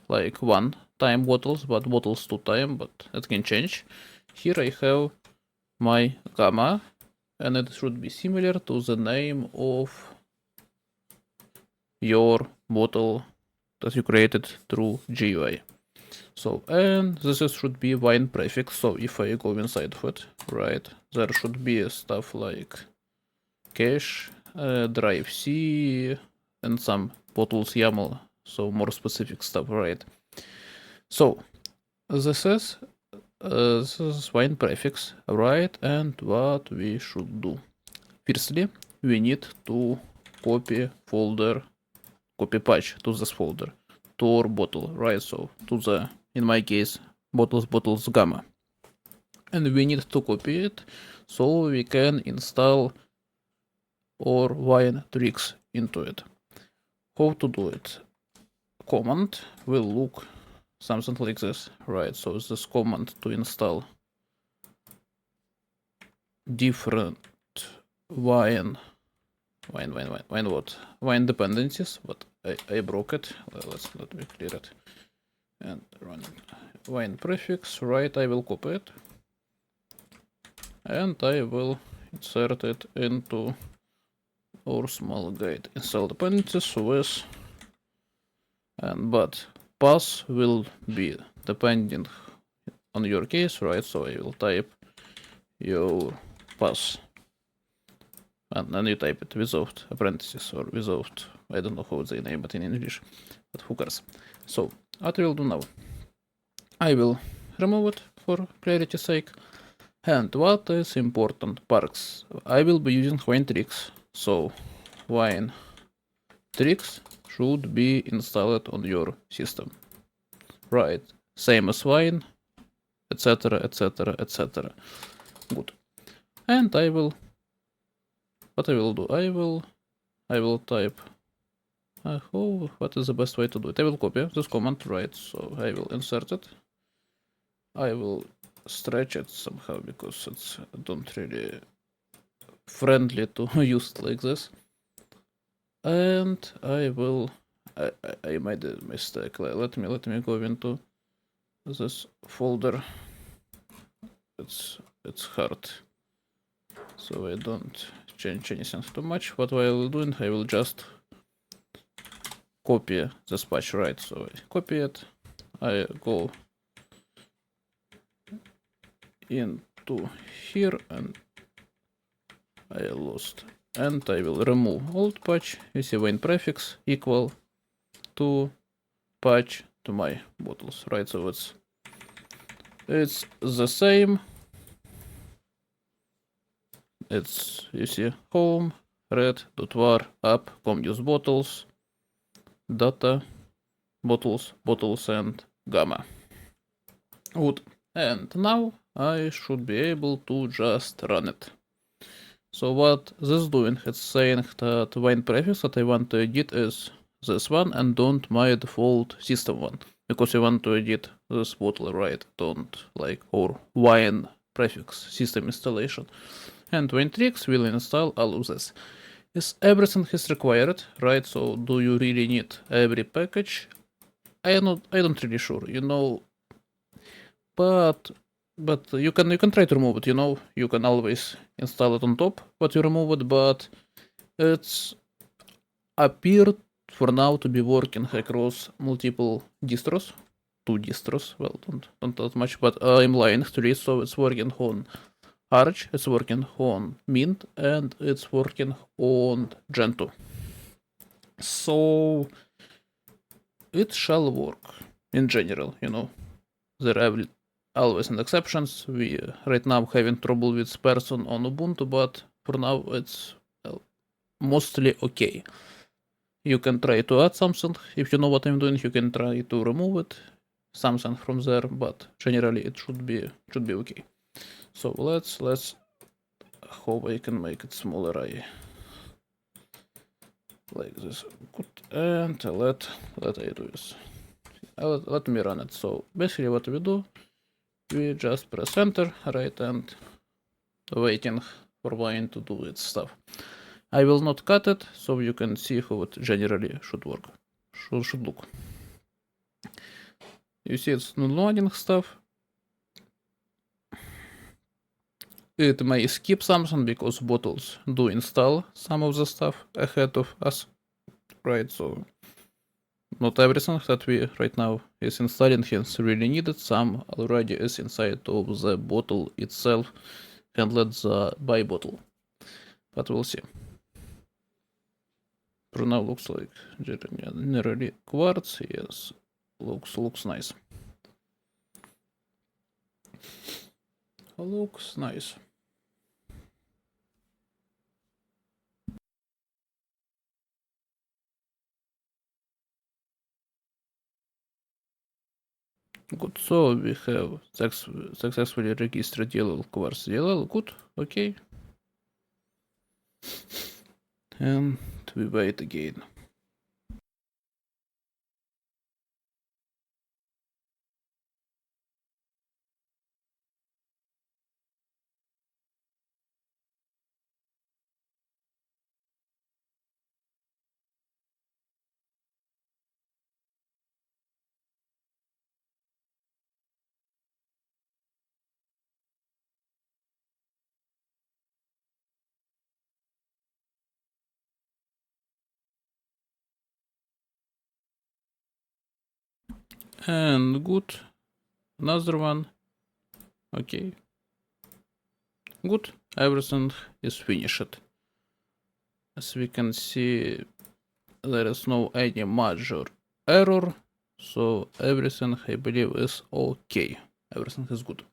like one time bottles, but bottles 2 time, but it can change. Here I have my gamma, and it should be similar to the name of your bottle that you created through GUI. So, and this should be wine prefix. So if I go inside of it, right, there should be stuff like cache, drive C, and some bottles YAML so more specific stuff, right? So this is wine prefix, right? And what we should do? Firstly, we need to copy patch to this folder, to our bottle, right? So to the, in my case, bottles gamma. And we need to copy it so we can install our wine tricks into it. How to do it? Command will look something like this, right? So this command to install different wine dependencies, but I broke it. Let me clear it and run it. Wine prefix, right? I will copy it and I will insert it into our small guide. Install dependencies with, but path will be depending on your case, right? So I will type your path. And then you type it without apprentices or without, I don't know how they name it in English, but who cares. So what I will do now, I will remove it for clarity's sake. And what is important parts? I will be using wine tricks, so wine tricks should be installed on your system, right? Same as wine, etc, etc, etc. Good. And I will, what I will do, I will type, what is the best way to do it? I will copy this command, right? So I will insert it. I will stretch it somehow because it's not really friendly to use it like this. And I will, I made a mistake. Let me go into this folder. It's hard, so I don't change anything too much. What I will do, I will just copy this patch, right? So I copy it, I go into here and I lost, and I will remove old patch. You see wine prefix equal to patch to my bottles, right? So it's the same. It's, you see, home red.var app comuse bottles data bottles and gamma. Good. And now I should be able to just run it. So what this is doing, it's saying that wine prefix that I want to edit is this one and don't my default system one, because you want to edit this bottle, right? Don't like our wine prefix system installation. And wine tricks will install all of this. Is everything is required, right? So do you really need every package? I don't really sure, you know, but you can try to remove it, you know, you can always install it on top what you remove it, but it's appeared for now to be working across multiple distros, 2 distros, well, don't that much, but I'm lying actually. So it's working on Arch, it's working on Mint, and it's working on Gentoo. So it shall work in general, you know. There are always an exceptions. We right now having trouble with person on Ubuntu, but for now it's mostly okay. You can try to add something. If you know what I'm doing, you can try to remove it, something from there, but generally it should be okay. So let's hope I can make it smaller. I like this. Good. And let I do this. Let me run it. So basically what we do, we just press enter, right, and waiting for wine to do its stuff. I will not cut it, so you can see how it generally should work, should look. You see it's non-loading stuff. It may skip something because bottles do install some of the stuff ahead of us, right? So not everything that we right now is installing is really needed. Some already is inside of the bottle itself, handled by bottle, but we'll see. for now looks like generally quartz. Yes, looks nice. Looks nice. Good, so we have successfully registered yellow quartz yellow. Good, okay. And we wait again. And good, another one. Okay. Good, everything is finished. As we can see, there is no any major error, so everything I believe is okay. Everything is good.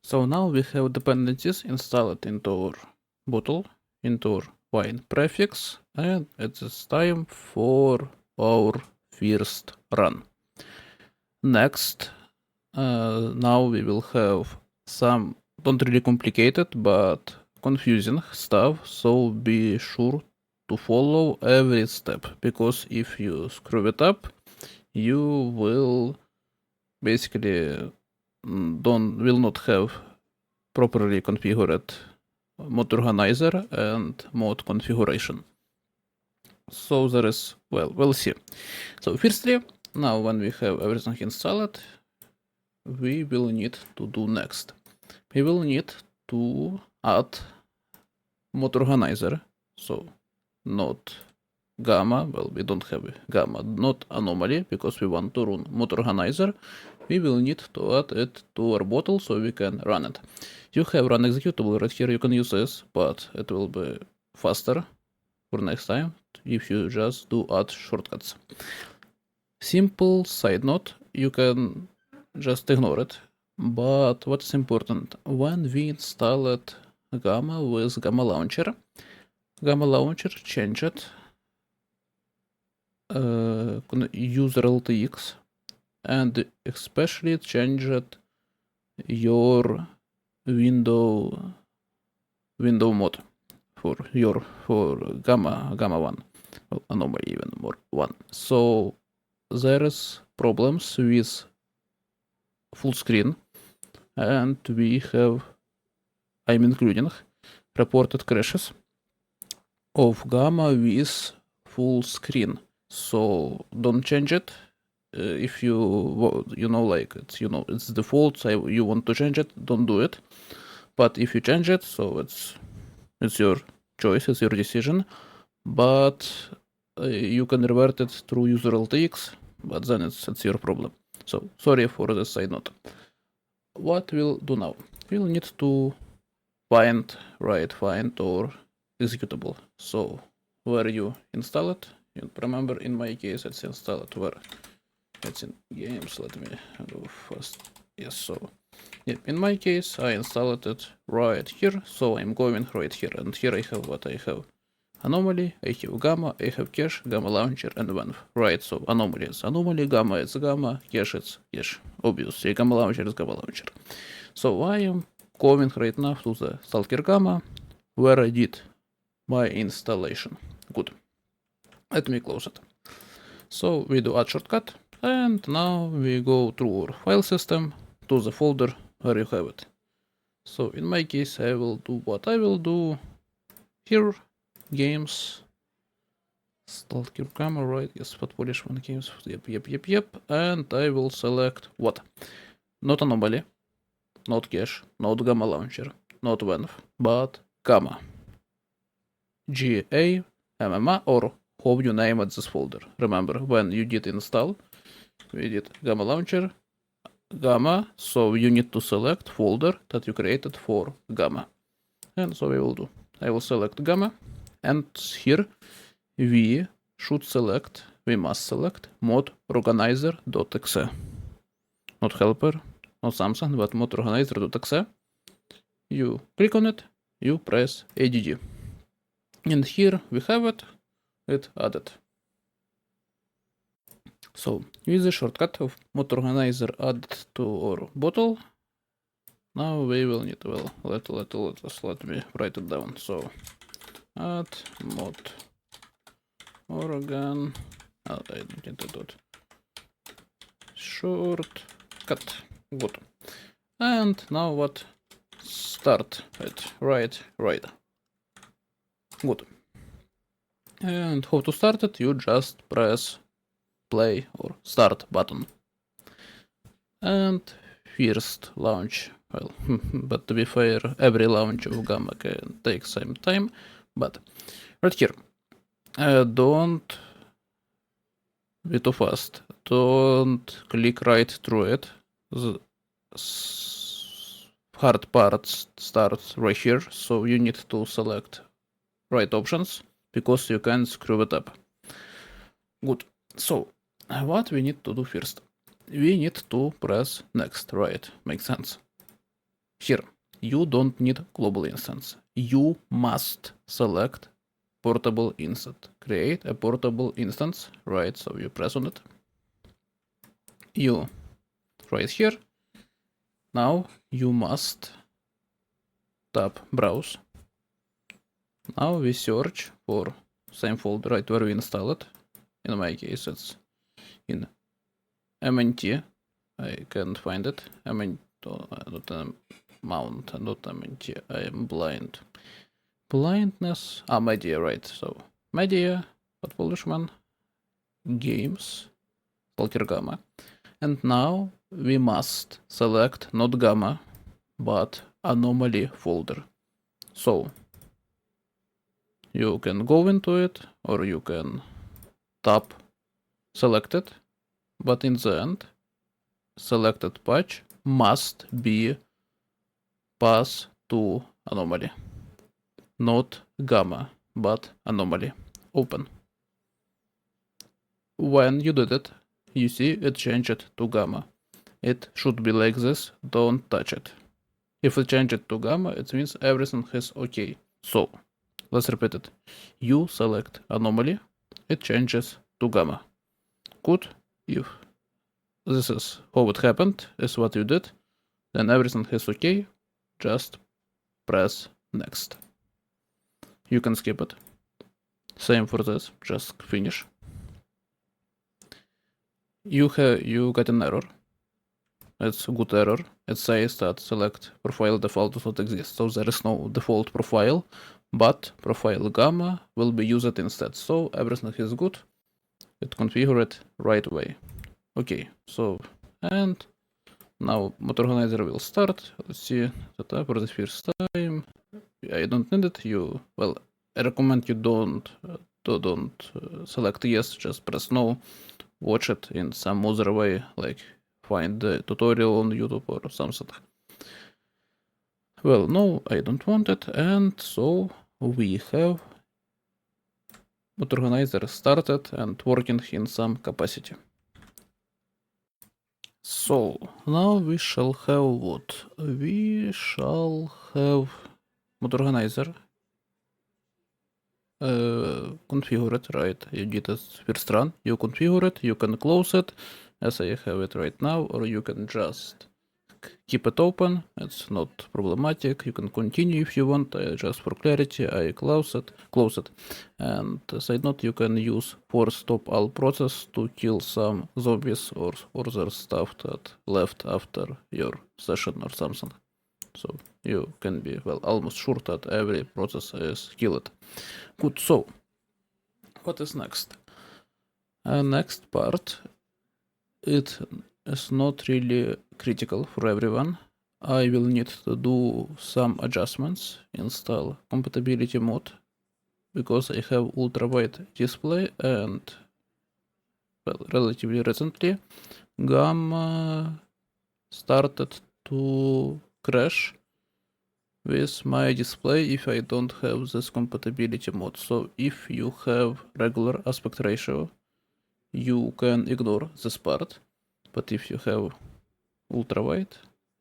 So now we have dependencies installed into our bottle, into our wine prefix, and it is time for our first run. Next, now we will have some not really complicated but confusing stuff, so be sure to follow every step, because if you screw it up, you will basically will not have properly configured mod organizer and mod configuration. So there is, well, we'll see. So firstly, now when we have everything installed, we will need to do next. We will need to add mod organizer. So not gamma, well, we don't have gamma, not anomaly, because we want to run mod organizer. We will need to add it to our bottle so we can run it. You have run executable right here, you can use this, but it will be faster for next time if you just do add shortcuts. Simple side note, you can just ignore it, but what's important, when we installed Gamma with Gamma Launcher changed user LTX, and especially changed your window mode for gamma 1, well, anomaly even more 1. So there is problems with full screen, and we have, I'm including, reported crashes of gamma with full screen. So don't change it. If you know, like it's default, so you want to change it, don't do it. But if you change it, so it's your choice, it's your decision. But you can revert it through user LTX, but then it's your problem. So sorry for the side note. What we'll do now? We'll need to find our executable. So where you install it, you remember in my case it's installed where it's in games. Let me go first. Yes, so yeah, in my case I installed it right here, so I'm going right here, and here I have what I have. Anomaly, I have gamma, I have cache, gamma launcher, and venv. Right, so anomaly is anomaly, gamma is gamma, cache is cache. Obviously, gamma launcher is gamma launcher. So I am going right now to the Stalker gamma, where I did my installation. Good. Let me close it. So we do add shortcut, and now we go through our file system to the folder where you have it. So in my case, I will do what I will do here. Games, Stalker gamma, right? Yes, but Polish one games. Yep. And I will select what? Not anomaly, not cache, not gamma launcher, not venv, but gamma. GAMMA, or how you name it this folder. Remember, when you did install, we did gamma launcher, gamma, so you need to select folder that you created for gamma. And so I will do. I will select gamma, and here we we must select mod organizer.exe. Not helper, not something, but mod organizer.exe. You click on it, you press add. And here we have it added. So, with the shortcut of mod organizer added to our bottle, now we will need, well, let me write it down. So, add mod organ, I don't need to do it. Shortcut, good. And now what? Start it, right. Good. And how to start it? You just press play or start button. And first launch, well, but to be fair, every launch of Gamma can take some time, but right here, don't be too fast, don't click right through it. The hard part starts right here, so you need to select right options, because you can screw it up. Good. So, what we need to do first? We need to press next, right? Makes sense. Here, you don't need global instance. You must select portable instance. Create a portable instance, right? So you press on it. You right here. Now you must tap browse. Now we search for same folder, right, where we install it. In my case, it's in MNT. I can't find it. Mount.mnt. I am blind. Blindness. Media, right. So media, but polishman, games, Stalker Gamma. And now we must select not Gamma, but anomaly folder. So you can go into it, or you can tap select it, but in the end, selected patch must be pass to anomaly. Not Gamma, but anomaly. Open. When you did it, you see it changed to Gamma. It should be like this, don't touch it. If it changed to Gamma, it means everything is okay. So, let's repeat it. You select anomaly, it changes to Gamma. Good. If this is how it happened, is what you did, then everything is okay, just press next. You can skip it. Same for this, just finish. You got an error. It's a good error. It says that select profile default does not exist, so there is no default profile, but profile Gamma will be used instead. So everything is good. It configured right away. Okay, so, and now mod organizer will start. Let's see setup for the first time. I don't need it. I recommend you don't select yes, just press no. Watch it in some other way, like find the tutorial on YouTube or something. Well, no, I don't want it, and so we have mod organizer started and working in some capacity. So, now we shall have what? We shall have mod organizer configured, right? You did it first run, you configure it, you can close it as I have it right now, or you can just keep it open. It's not problematic. You can continue if you want. Just for clarity, I close it. And side note, you can use force stop all process to kill some zombies or other stuff that left after your session or something. So you can be, well, almost sure that every process is killed. Good, so what is next? Next part, it is not really critical for everyone. I will need to do some adjustments, install compatibility mode, because I have ultrawide display and, well, relatively recently, Gamma started to crash with my display if I don't have this compatibility mode. So if you have regular aspect ratio, you can ignore this part. But if you have ultrawide,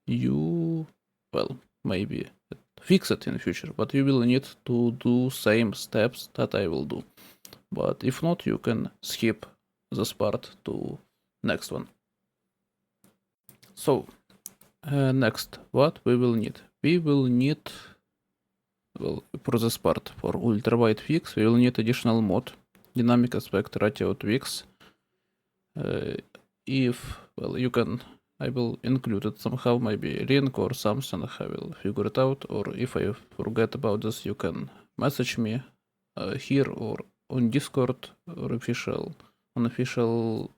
you, well, maybe fix it in the future, but you will need to do same steps that I will do. But if not, you can skip this part to next one. So next, what we will need? We will need, well, for this part, for ultrawide fix, we will need additional mode, dynamic aspect ratio tweaks. If, well, you can, I will include it somehow, maybe link or something, I will figure it out, or if I forget about this, you can message me here or on Discord or unofficial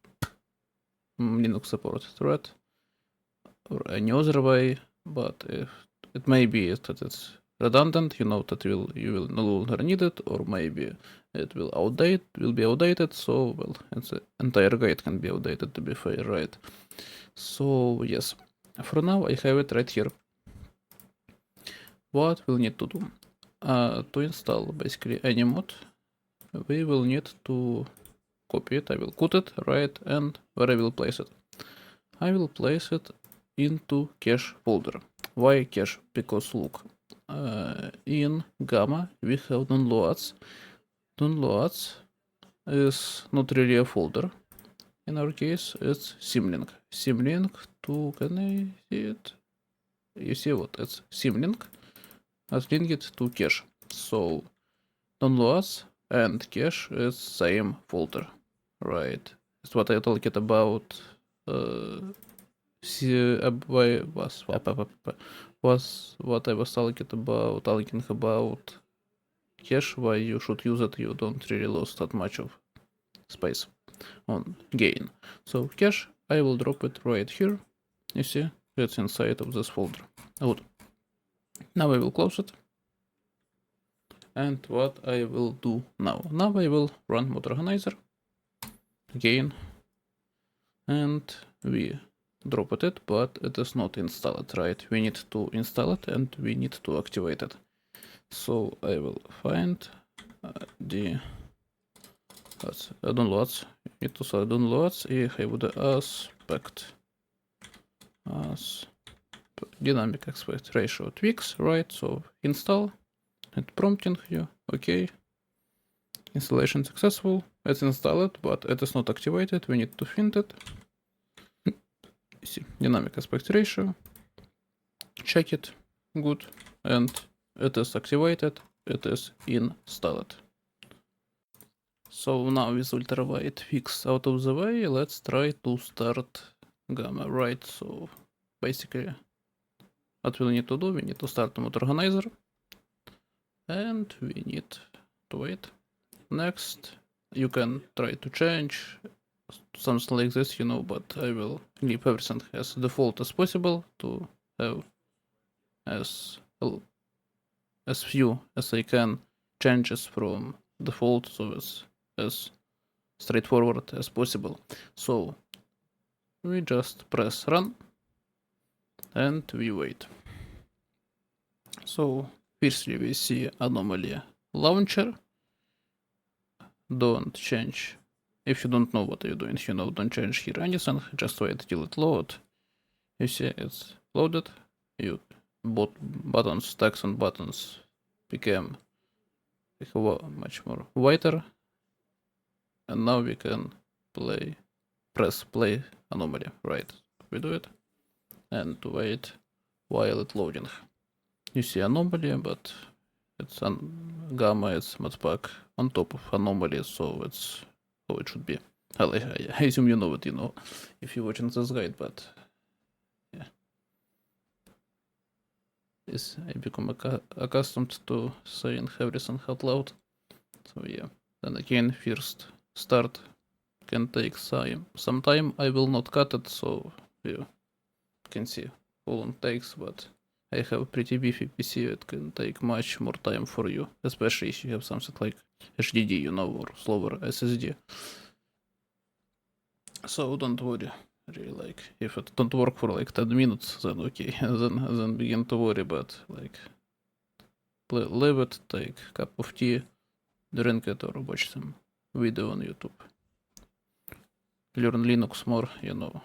Linux support thread, or any other way, but if it may be that it's redundant, you know that you will no longer need it, or maybe it will be outdated, so, well, it's entire guide can be outdated, to be fair, right? So yes, for now I have it right here. What we'll need to do? To install basically any mod, we will need to copy it. I will cut it, right, and where I will place it? I will place it into cache folder. Why cache? Because look, in Gamma we have downloads. Downloads is not really a folder. In our case, it's symlink. Symlink to, can I see it? You see what? It's symlink. Let's link it to cache. So downloads and cache is same folder, right? It's what I talked about. Was what I was talking about cache, why you should use it, you don't really lose that much of space on gain. So cache, I will drop it right here. You see, it's inside of this folder. Good. Now I will close it. And what I will do now? Now I will run mod organizer again, and we drop it, but it is not installed, right? We need to install it and we need to activate it. So I will find the downloads. Need to select downloads и I would aspect as dynamic aspect ratio tweaks, right? So install and prompting you, okay. Installation successful. It's installed, but it is not activated. We need to find it. See, dynamic aspect ratio. Check it. Good. And it is activated. It is installed. So now with ultrawide fix out of the way, let's try to start Gamma, right? So basically, what we need to do, we need to start the mod organizer, and we need to wait. Next, you can try to change something like this, you know, but I will leave everything as default as possible to have as few as I can changes from default, so it's as straightforward as possible. So we just press run and we wait. So firstly we see anomaly launcher. Don't change. If you don't know what you're doing, you know, don't change here anything, just wait till it load. You see it's loaded. You buttons, text and buttons became much more whiter. And now we can press play anomaly, right? We do it and wait while it's loading. You see anomaly, but it's Gamma, it's modpack on top of anomaly, so it's how it should be. Well, I assume you know what you know if you're watching this guide, but yeah. I become accustomed to saying everything out loud. So yeah. Then again, first start can take some time. I will not cut it, so you can see how long it takes, but I have a pretty beefy PC, it can take much more time for you, especially if you have something like HDD, you know, or slower SSD. So don't worry, really, like, if it don't work for like 10 minutes, then okay, then begin to worry, but like, leave it, take a cup of tea, drink it, or watch some video on YouTube. Learn Linux more, you know,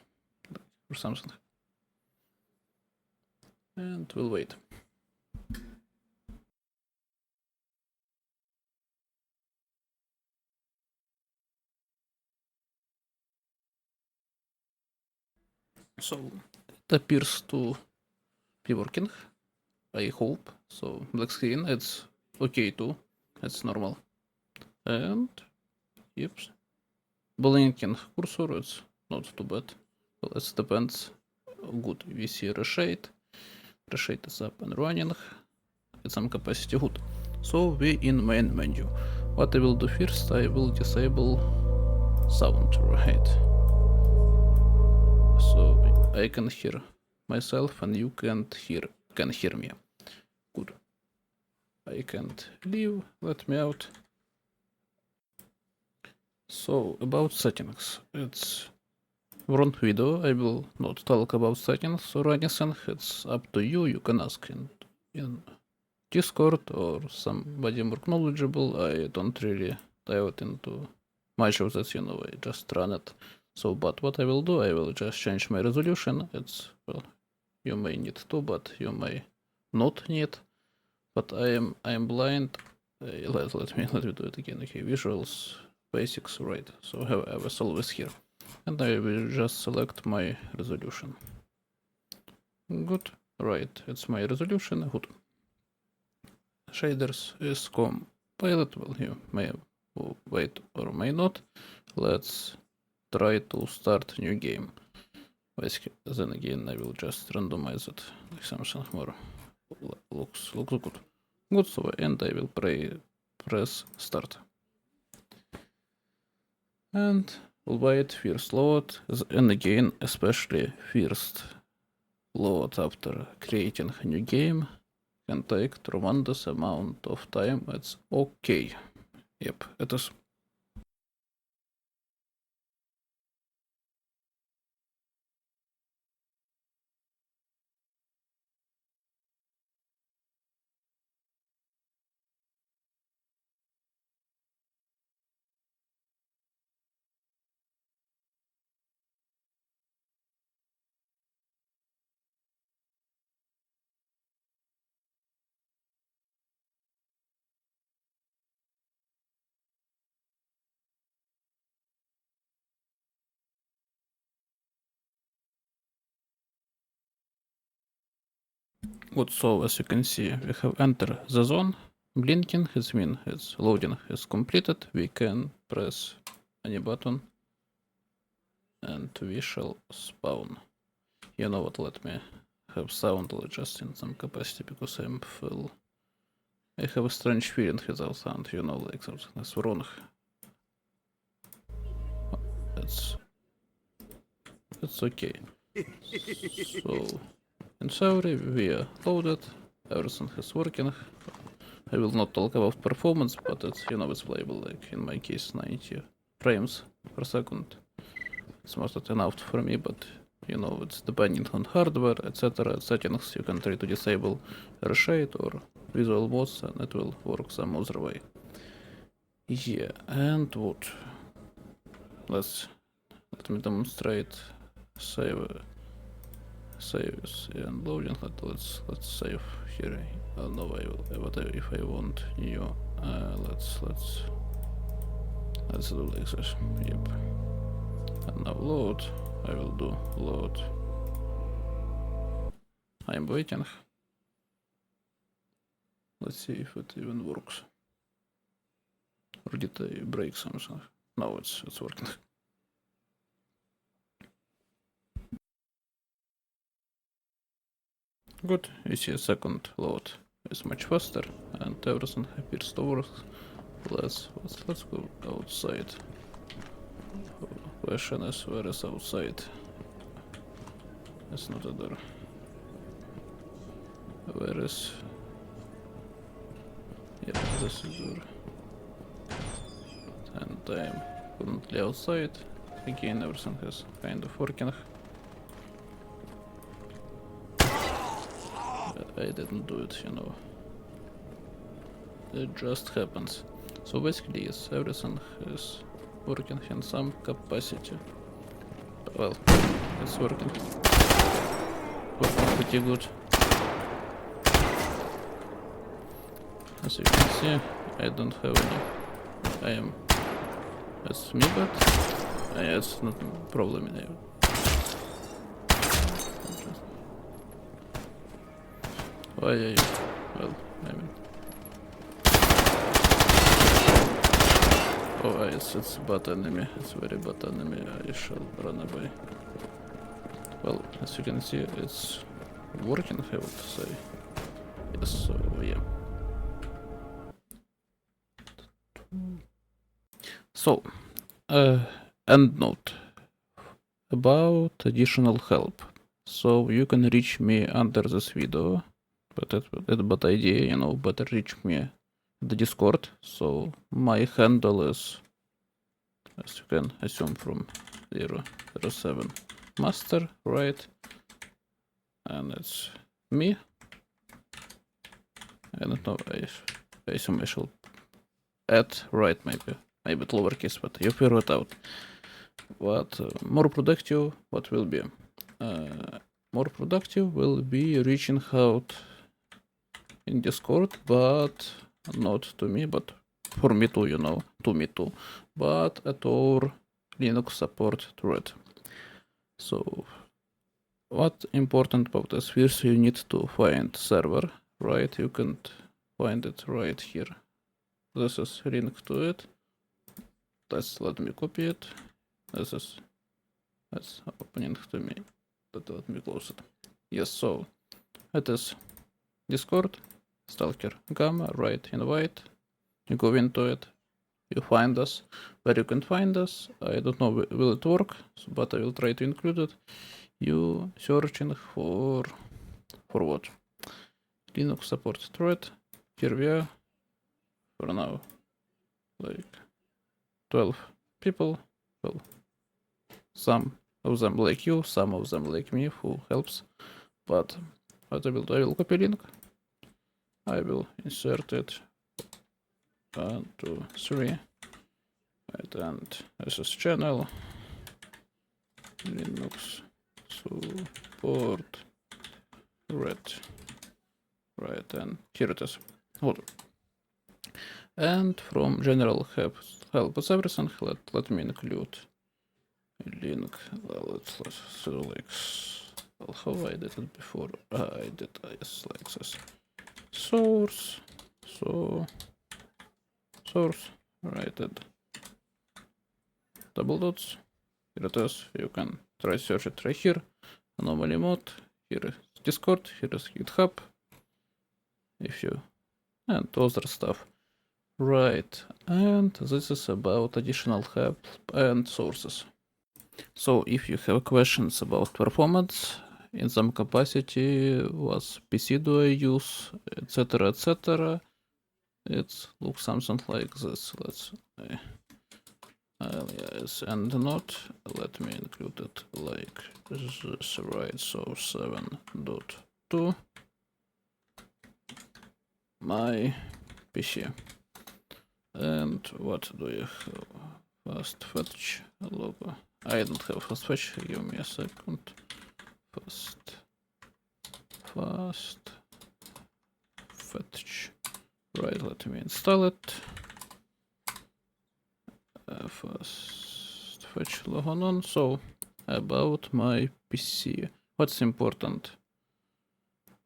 or something. And we'll wait. So it appears to be working, I hope. So black screen, it's okay too, it's normal. And yep, blinking cursor, it's not too bad. Well, it depends. Good, we see reshade. Reshade is up and running. At some capacity, good. So we in main menu. What I will do first, I will disable sound, right? So I can hear myself and you can hear me. Good. I can't leave, let me out. So about settings, it's wrong video. I will not talk about settings or anything. It's up to you. You can ask in Discord or somebody more knowledgeable. I don't really dive into much of that, you know, I just run it. So, but what I will do, I will just change my resolution. It's, well, you may need to, but you may not need. But I am blind. Let me do it again. Okay, visuals, basics, right. So I was always here. And I will just select my resolution. Good, right, it's my resolution, good. Shaders is compiled, well, you may wait or may not. Let's try to start new game. Basically, then again, I will just randomize it, like something more looks good. Good, so and I will press start. And we'll wait first load, and again, especially first load after creating a new game can take tremendous amount of time. It's okay. Yep, it is. Good, so as you can see, we have entered the zone. Blinking has mean its loading is completed. We can press any button and we shall spawn. You know what, let me have sound just in some capacity because I have a strange feeling without sound, you know, like something is wrong. It's okay. So in theory we are loaded, everything is working. I will not talk about performance, but it's, you know, it's playable, like in my case 90 frames per second. It's not enough for me, but you know, it's depending on hardware, etc. Settings you can try to disable reshade or visual modes and it will work some other way. Yeah, and what? Let me demonstrate saves and loading. Let's save here. No, if I want new, let's do like this. Yep. And now load. I will do load. I'm waiting. Let's see if it even works. Or did I break something? No, it's working. Good, you see a second load is much faster and everything appears to work. Let's go outside. Question is, where is outside? It's not a door. Where is... Yeah, this is door. And I'm currently outside. Again, everything is kind of working. I didn't do it, you know. it just happens. So basically, yes, everything is working in some capacity. Well, it's working pretty good. As you can see, I don't have any. I am. It's me, but it's not a problem in here. Why are you? Well, I mean. Oh, it's bad enemy. It's very bad enemy. I shall run away. Well, as you can see, it's working, I would say. Yes, so yeah. So, end note about additional help. So you can reach me under this video, but that's a bad idea, you know, better reach me at the Discord. So my handle is, as you can assume, from 007 master, right? And it's me. I don't know, I assume I shall add, right, maybe it's lowercase, but you figure it out. But more productive, what will be? More productive will be reaching out in Discord, but not to me, but for me too, you know, to me too, but at our Linux support thread. So what important about this? First, you need to find server, right? You can find it right here. This is link to it. Let me copy it. That's opening to me. Let me close it. Yes, so it is Discord, Stalker, Gamma, right, invite. You go into it, you find us. Where you can find us, I don't know will it work, but I will try to include it. You searching for what? Linux support thread. Here we are. For now, like 12 people. Well, some of them like you, some of them like me, who helps. But what I will do, I will copy link. I will insert it. 1, 2, 3. Right, and this is channel. Linux support red. Right, and here it is. Hold. And from general help with everything, let me include a link. Let's do like, well, how I did it before. I did yes, like this. Source, source, right, and double dots. Here it is. You can try search it right here. Anomaly mode. Here is Discord. Here is GitHub. If you and other stuff. Right, and this is about additional help and sources. So if you have questions about performance, in some capacity, what PC do I use, etc., etc., it looks something like this. Let's alias and not. Let me include it like this, right? So 7.2 my PC. And what do you have? Fast fetch logo. I don't have fast fetch. Give me a second. Fast fetch. Right, let me install it. Fast fetch logo on. So about my PC, what's important?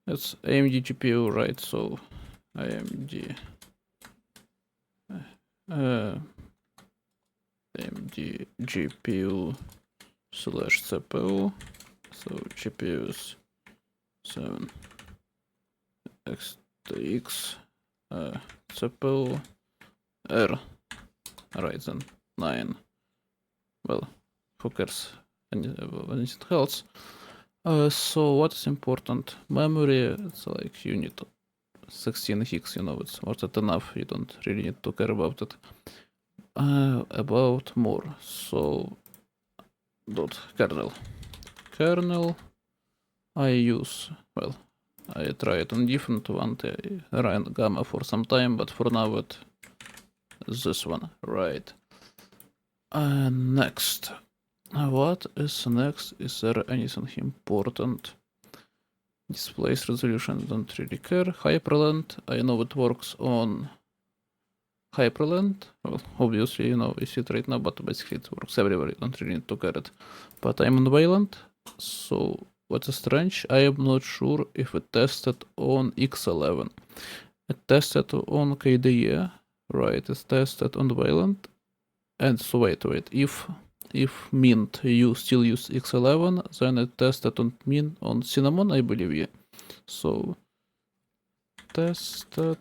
It's AMD GPU, right? So AMD AMD GPU slash CPU. So GPUs 7 XTX CPU R Ryzen 9. Well, who cares anything else? So what is important? Memory, it's like you need 16 gigs, you know, it's more than enough. You don't really need to care about it. About more. So kernel. I use, well, I try it on different one. I ran gamma for some time, but for now it this one, right? Next. What is next? Is there anything important? Displays resolution, don't really care. Hyperlink, I know it works on Hyperlink. Well, obviously, you know, I see it right now, but basically it works everywhere. You don't really need to care it. But I'm on Wayland, so what is strange, I am not sure if it tested on X11. It tested on KDE, right? It's tested on Wayland. And so wait, if Mint you still use X11, then it tested on Mint on Cinnamon, I believe, yeah. So tested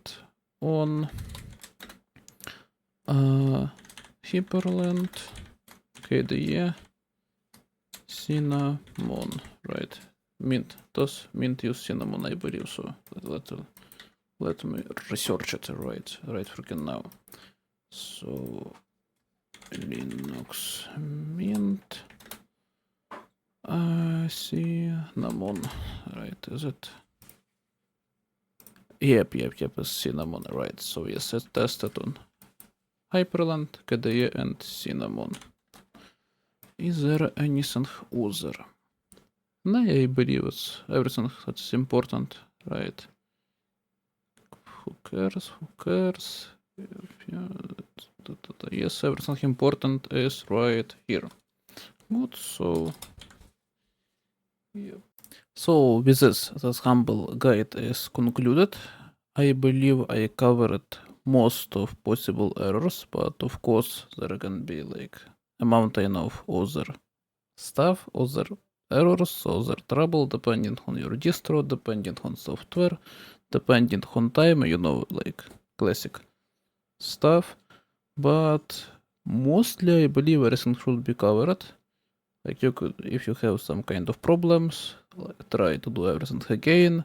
on Hyperlink, KDE, Cinnamon, right? Mint, does Mint use Cinnamon, I believe so. Let me research it right freaking now. So Linux Mint Cinnamon, right? Is it? Yep, it's Cinnamon, right? So yes, it's tested on Hyperlink, KDE, and Cinnamon. Is there anything other? No, I believe it's everything that's important, right? Who cares? Yes, everything important is right here. Good, so yep. So with this humble guide is concluded. I believe I covered most of possible errors, but of course there can be like a mountain of other stuff, other errors, other trouble, depending on your distro, depending on software, depending on time, you know, like classic stuff. But mostly I believe everything should be covered. Like you could, if you have some kind of problems, like try to do everything again,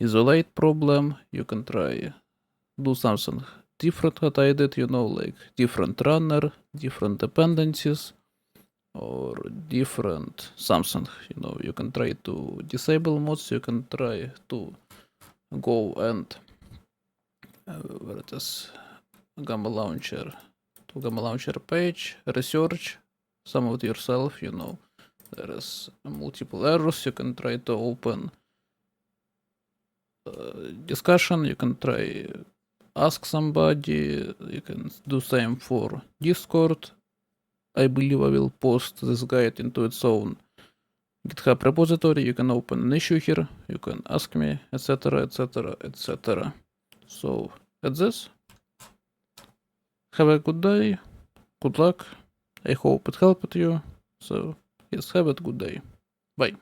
isolate problem, you can try do something different what I did, you know, like different runner, different dependencies, or different something, you know, you can try to disable mods, you can try to go and where it is, Gamma Launcher, to Gamma Launcher page, research some of it yourself, you know, there is multiple errors, you can try to open discussion, you can try ask somebody, you can do same for Discord. I believe I will post this guide into its own GitHub repository, you can open an issue here, you can ask me, etc, etc, etc. So, that's this. Have a good day, good luck, I hope it helped you, so yes, have a good day, bye.